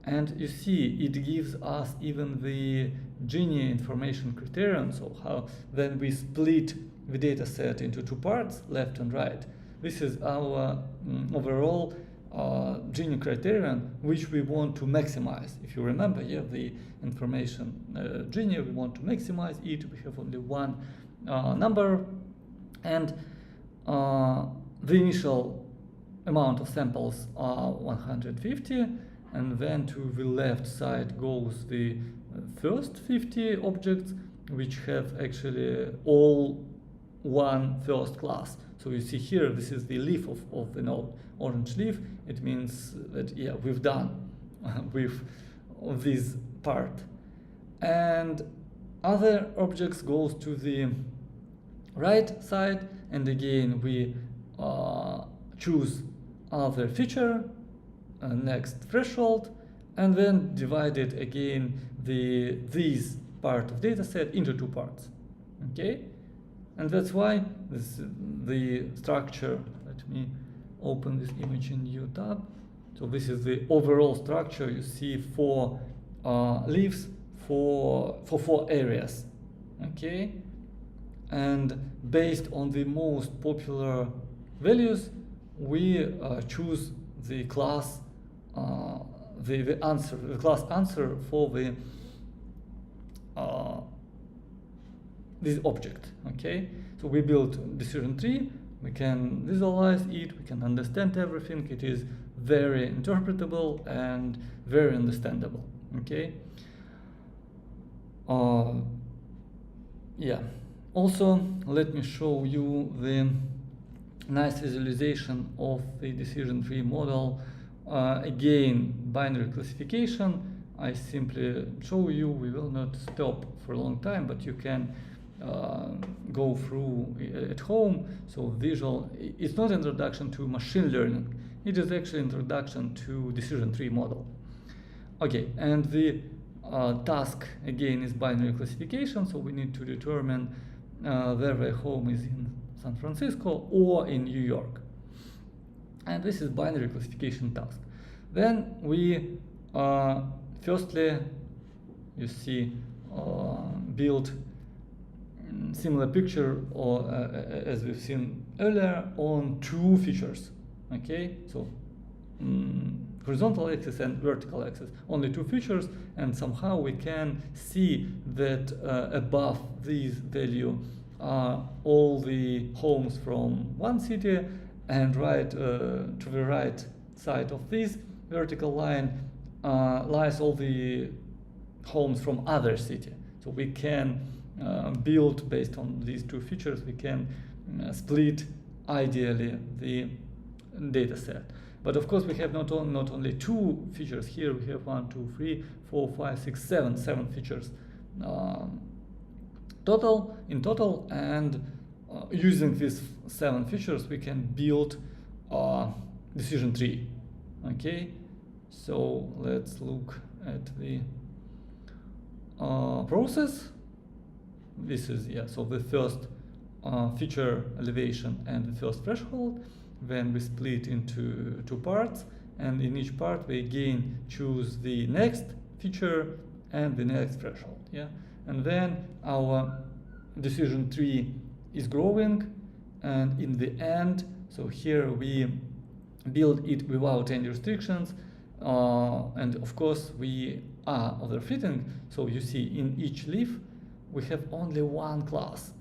and you see it gives us even the Gini information criterion. So how then we split the data set into 2 parts, left and right. This is our overall Gini criterion, which we want to maximize. If you remember, yeah, the information Gini, we want to maximize it. We have only one number, and the initial amount of samples are 150, and then to the left side goes the first 50 objects, which have actually all one first class. So you see here, this is the leaf of the node, orange leaf. It means that, yeah, we've done with this part. And other objects goes to the right side, and again we choose other feature, next threshold, and then divided again this part of data set into 2 parts. Okay, and that's why the structure. Let me open this image in new tab. So this is the overall structure. You see 4 leaves for 4 areas. Okay, and based on the most popular values, we choose the class, the class answer for the this object. Okay, so we build decision tree we can visualize it, we can understand everything. It is very interpretable and very understandable. Okay. Yeah. Also, let me show you the nice visualization of the decision tree model. Again, binary classification. I simply show you. We will not stop for a long time, but you can go through at home. So visual, it's not introduction to machine learning. It is actually introduction to decision tree model. Okay, and the task again is binary classification. So we need to determine whether the home is in San Francisco or in New York. And this is binary classification task. Then we firstly, you see, build similar picture or as we've seen earlier on two features. Okay, so horizontal axis and vertical axis, only two features, and somehow we can see that above this value are all the homes from one city, and right to the right side of this vertical line lies all the homes from other city. So we can build based on these two features. We can split ideally the data set. But of course, we have not only two features here. We have 1, 2, 3, 4, 5, 6, 7 features in total. And using these 7 features, we can build a decision tree. Okay, so let's look at the process. This is so the first feature elevation and the first threshold. Then we split into two parts, and in each part we again choose the next feature and the next threshold. And then our decision tree is growing, and in the end, so here we build it without any restrictions, and of course we are overfitting. So you see in each leaf we have only one class,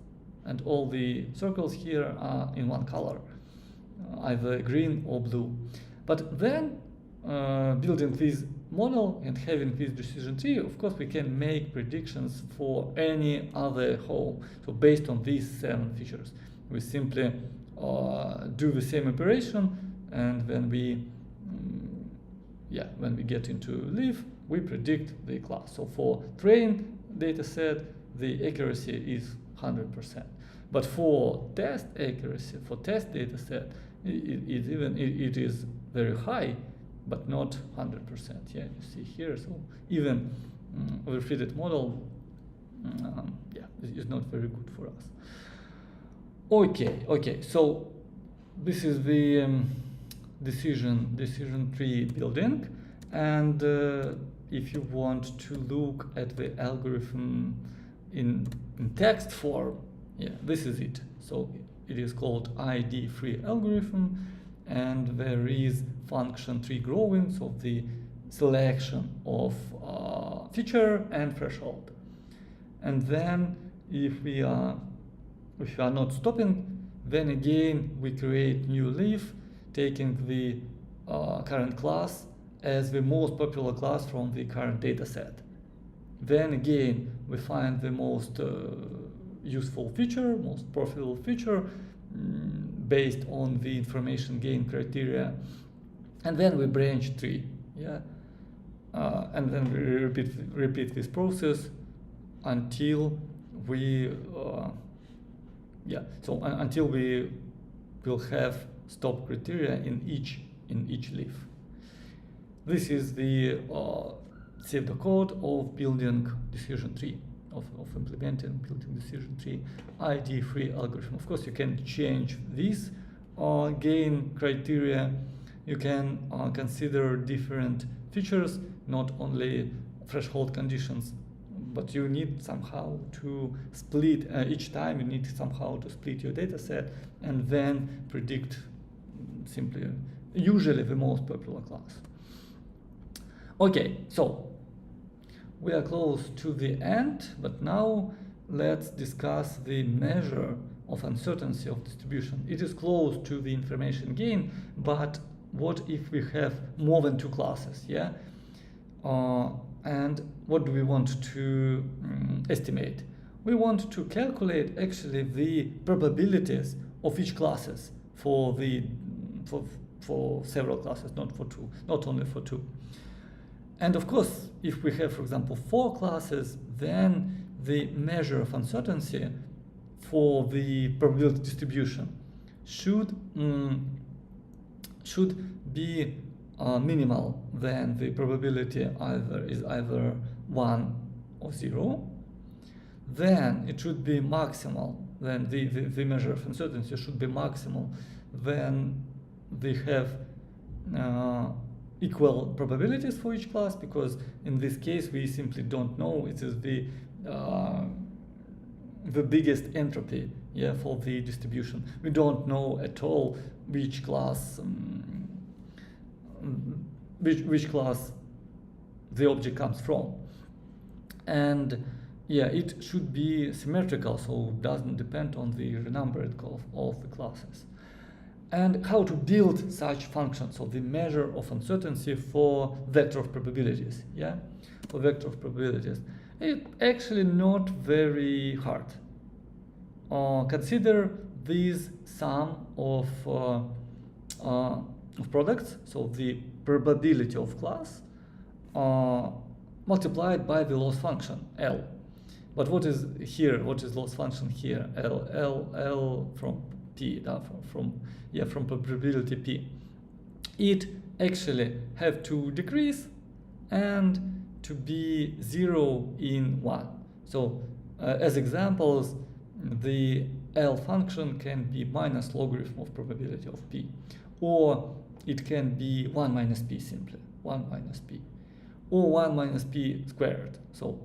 and all the circles here are in one color, either green or blue. But then building this model and having this decision tree, of course we can make predictions for any other home. So based on these 7 features, we simply do the same operation, and when we get into leaf, we predict the class. So for train data set, the accuracy is 100%. But for test accuracy, for test data set, it is very high, but not 100%. You see here. So even overfitted model, is not very good for us. Okay. So this is the decision tree building, and if you want to look at the algorithm in text form, this is it. So it is called ID3 algorithm, and there is function tree growing, so the selection of feature and threshold. And then if we are not stopping, then again we create new leaf, taking the current class as the most popular class from the current data set. Then again we find the most useful feature, most profitable feature based on the information gain criteria, and then we branch tree, and then we repeat this process until we until we will have stop criteria in each leaf. This is the pseudocode of building decision tree, of implementing building decision tree ID3 algorithm. Of course, you can change these gain criteria. You can consider different features, not only threshold conditions, but you need somehow to split each time. You need somehow to split your data set and then predict simply, usually the most popular class. Okay, so we are close to the end, but now let's discuss the measure of uncertainty of distribution. It is close to the information gain, but what if we have more than two classes, yeah? And what do we want to estimate? We want to calculate actually the probabilities of each classes for several classes, not only for two. And of course, if we have, for example, 4 classes, then the measure of uncertainty for the probability distribution should be minimal, then the probability is either 1 or 0. Then it should be maximal, then the measure of uncertainty should be maximal when they have equal probabilities for each class, because in this case we simply don't know. It is the biggest entropy, yeah, for the distribution. We don't know at all which class which class the object comes from. And yeah, it should be symmetrical, so it doesn't depend on the renumbering of the classes. And how to build such functions, so the measure of uncertainty for vector of probabilities, yeah, for vector of probabilities. It's actually not very hard. Consider this sum of products, so the probability of class multiplied by the loss function L. But what is here? What is loss function here? L from P, from probability P. It actually have to decrease and to be 0 in 1. So as examples, the L function can be minus logarithm of probability of P, or it can be 1 minus P simply, 1 minus P, or 1 minus P squared. So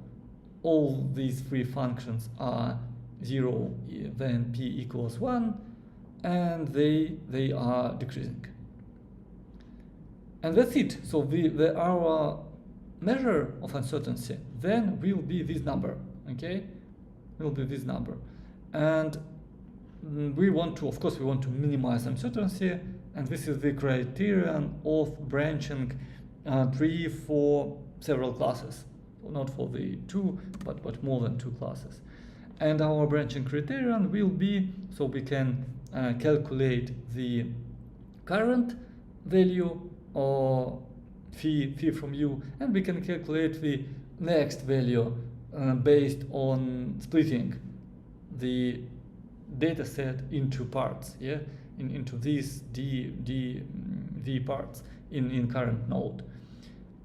all these three functions are 0 when P equals 1, and they are decreasing. And that's it. So our measure of uncertainty then will be this number, okay? Will be this number. And we want to minimize uncertainty, and this is the criterion of branching tree for several classes. Not for the two, but more than 2 classes. And our branching criterion will be, so we can calculate the current value or phi from u, and we can calculate the next value based on splitting the data set into parts, yeah, into these d parts in current node.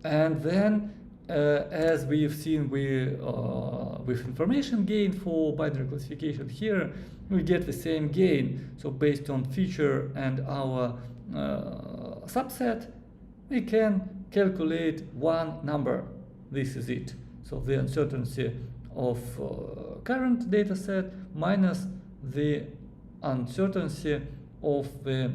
And then as we've seen with information gain for binary classification here, we get the same gain. So based on feature and our subset, we can calculate one number. This is it. So the uncertainty of current data set minus the uncertainty of the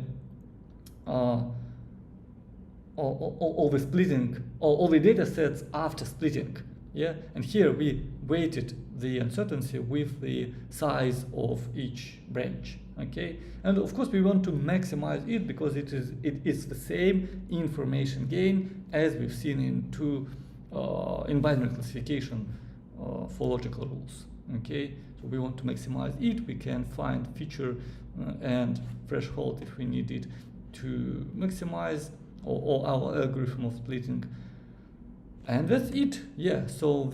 all the splitting, all the data sets after splitting, yeah. And here we weighted the uncertainty with the size of each branch, okay. And of course we want to maximize it because it is the same information gain as we've seen in binary classification for logical rules, okay. So we want to maximize it. We can find feature and threshold if we need it to maximize or our algorithm of splitting, and that's it. Yeah. So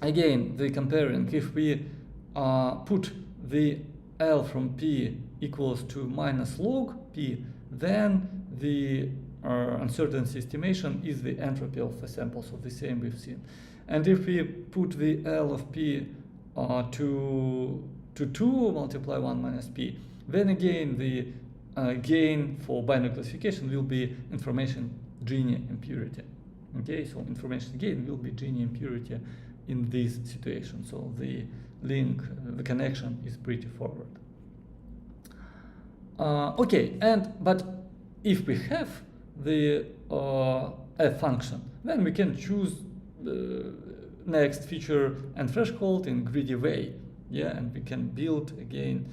again the comparing, if we put the L from P equals to minus log P, then the uncertainty estimation is the entropy of the sample, so the same we've seen. And if we put the L of P to 2 multiply 1 minus P, then again the gain for binary classification will be information Gini impurity. Okay, so information gain will be Gini impurity in this situation. So the link, the connection is pretty forward. Okay, but if we have the f function, then we can choose the next feature and threshold in greedy way. yeah, and we can build again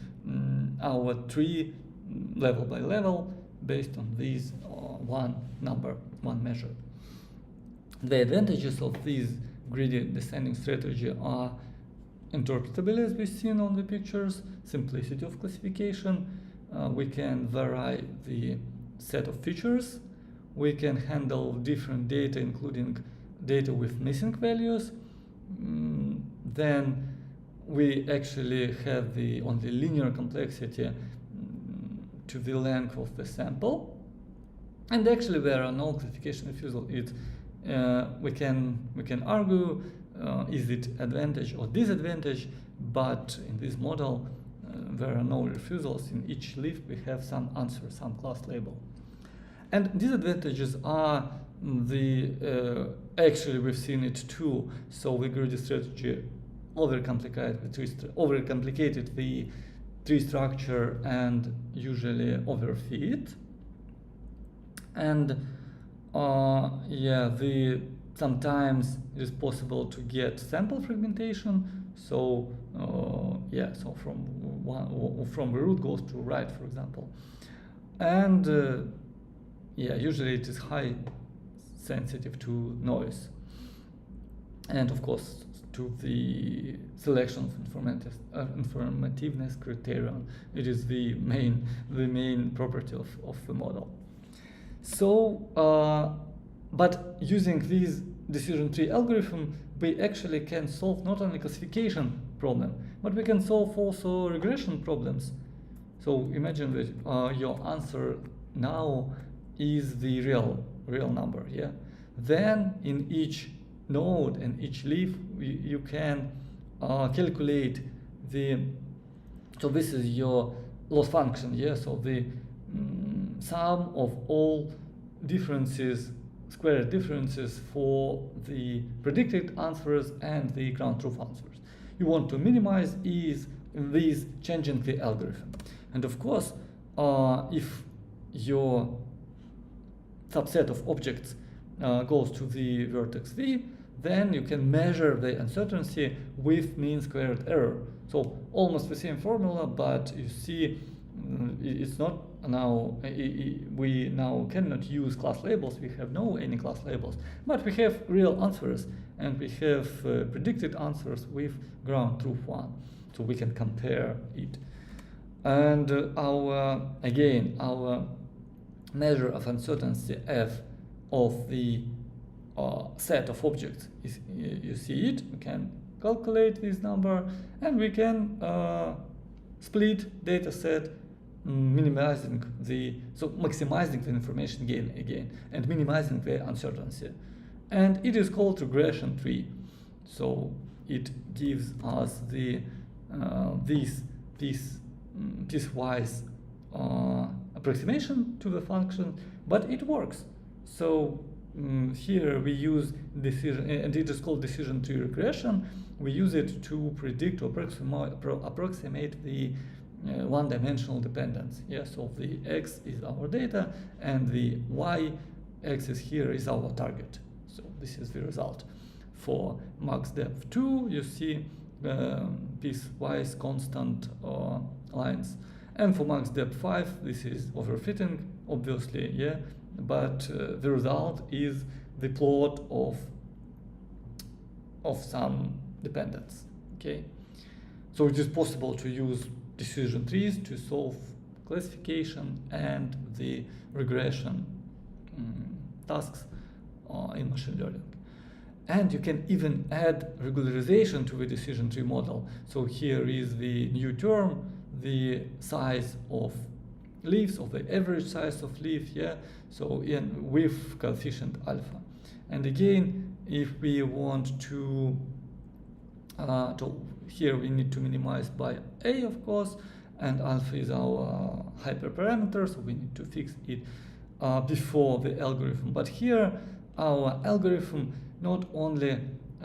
our tree level by level based on this one number, one measure. The advantages of this gradient descending strategy are interpretability, as we've seen on the pictures, simplicity of classification, we can vary the set of features, we can handle different data, including data with missing values. Then we actually have the only linear complexity to the length of the sample, and actually there are no classification refusal. We can argue is it advantage or disadvantage, but in this model there are no refusals. In each leaf we have some answer, some class label. And disadvantages are actually we've seen it too. So the greedy strategy overcomplicated the tree structure and usually overfit. And sometimes it is possible to get sample fragmentation. So so from the root goes to right, for example. And usually it is high sensitive to noise, and of course to the selection of informativeness criterion. It is the main property of the model. So, but using this decision tree algorithm, we actually can solve not only classification problem, but we can solve also regression problems. So imagine that your answer now is the real number, yeah? Then in each node and each leaf, you can calculate so this is your loss function, yeah? So the sum of all differences, squared differences for the predicted answers and the ground truth answers. You want to minimize these changing the algorithm. And of course, if your subset of objects goes to the vertex V, then you can measure the uncertainty with mean squared error. So almost the same formula, but you see it's not now, we now cannot use class labels, we have no any class labels, but we have real answers, and we have predicted answers with ground truth one, so we can compare it. And our measure of uncertainty f of the set of objects is, you see it, we can calculate this number, and we can split data set, maximizing the information gain again, and minimizing the uncertainty. And it is called regression tree. So it gives us the this piecewise approximation to the function, but it works. So here we use decision, and it is called decision tree regression. We use it to predict or approximate the one-dimensional dependence. Yeah, so the x is our data, and the y-axis here is our target. So this is the result. For max depth 2, you see piecewise constant lines, and for max depth 5, this is overfitting, obviously, yeah. But the result is the plot of some dependence. Okay, so it is possible to use decision trees to solve classification and the regression tasks in machine learning. And you can even add regularization to the decision tree model. So here is the new term, the size of leaves, of the average size of leaf, yeah. So with coefficient alpha. And again, if we want to here we need to minimize by a, of course, and alpha is our hyperparameter, so we need to fix it before the algorithm. But here our algorithm not only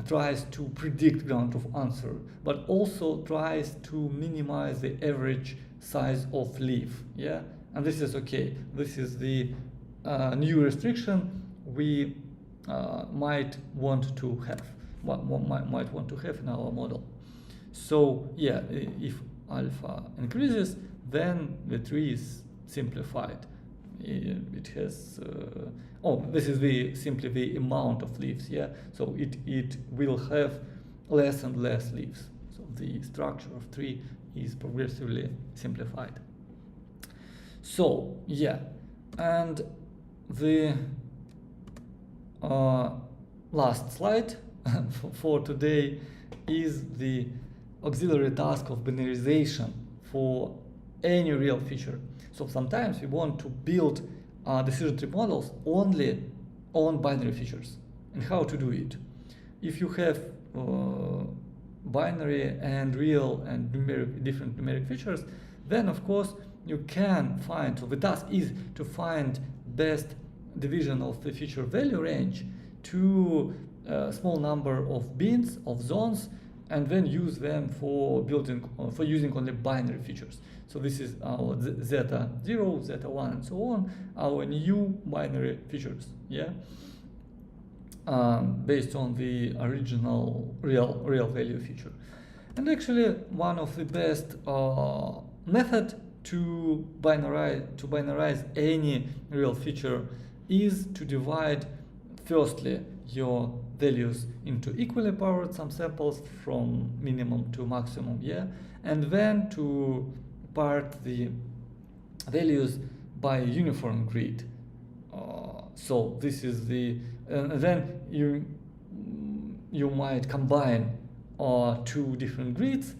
tries to predict ground truth answer, but also tries to minimize the average size of leaf, yeah. And this is okay. This is the new restriction we might want to have in our model. So yeah, if alpha increases, then the tree is simplified. It has this is simply the amount of leaves, yeah. So it will have less and less leaves. So the structure of tree is progressively simplified. So yeah, and the last slide for today is the auxiliary task of binarization for any real feature. So sometimes we want to build decision tree models only on binary features. And how to do it? If you have binary and real and different numeric features, then of course you can find, so the task is to find best division of the feature value range to a small number of bins, of zones, and then use them for using only binary features. So this is our zeta 0, zeta 1, and so on, our new binary features, yeah, based on the original real value feature. And actually, one of the best method to binarize any real feature is to divide firstly your values into equally powered subsamples from minimum to maximum, yeah, and then to part the values by a uniform grid. So this is then you might combine two different grids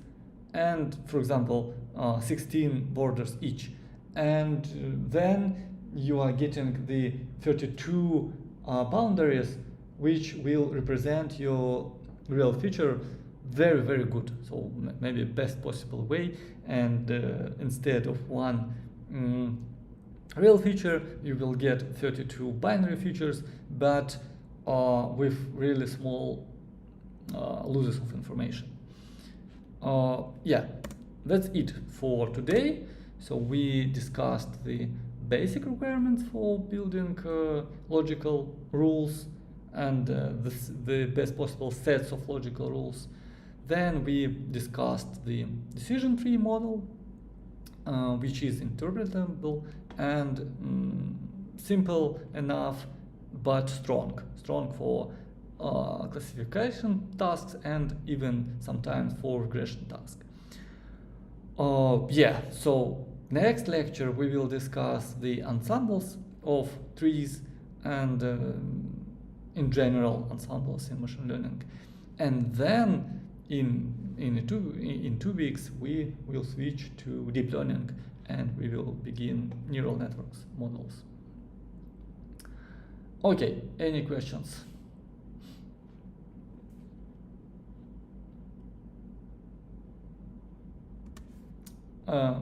and, for example, 16 borders each, and then you are getting the 32 boundaries which will represent your real feature very, very good. So maybe best possible way, and instead of one real feature, you will get 32 binary features, but with really small losses of information. Yeah, that's it for today. So we discussed the basic requirements for building logical rules and the best possible sets of logical rules. Then we discussed the decision tree model, which is interpretable and simple enough, but strong for classification tasks and even sometimes for regression tasks. Yeah, so next lecture we will discuss the ensembles of trees and in general ensembles in machine learning, and then in 2 weeks we will switch to deep learning and we will begin neural networks models. Okay, any questions?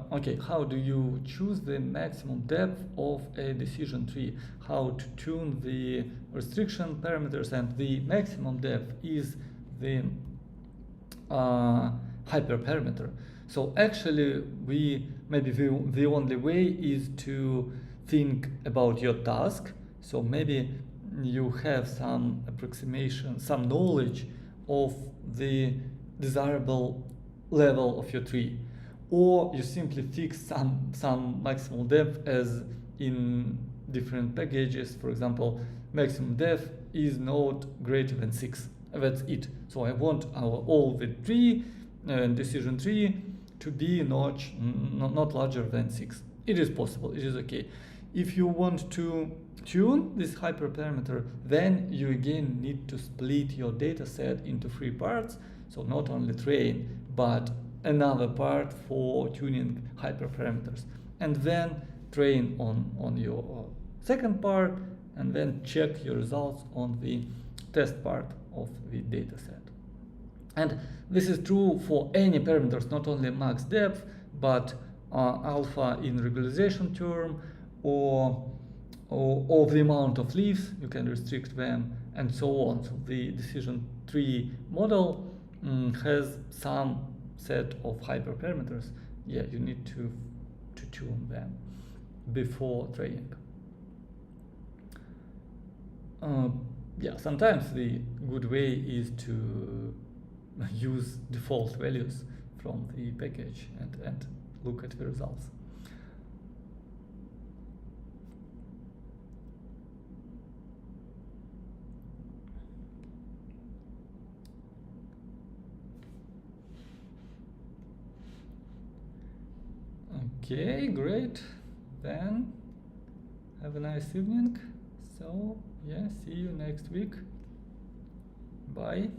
Okay, how do you choose the maximum depth of a decision tree? How to tune the restriction parameters? And the maximum depth is the hyperparameter. So actually, maybe the only way is to think about your task. So maybe you have some approximation, some knowledge of the desirable level of your tree, or you simply fix some maximal depth as in different packages. For example, maximum depth is not greater than 6. That's it. So I want all the tree decision tree to be not larger than 6. It is possible. It is okay. If you want to tune this hyperparameter, then you again need to split your data set into 3 parts. So not only train, but another part for tuning hyperparameters, and then train on your second part, and then check your results on the test part of the data set. And this is true for any parameters, not only max depth, but alpha in regularization term, or the amount of leaves, you can restrict them, and so on. So the decision tree model has some set of hyperparameters. Yeah, you need to tune them before training. Yeah, sometimes the good way is to use default values from the package and look at the results. Okay, great. Then have a nice evening. So yeah, see you next week. Bye.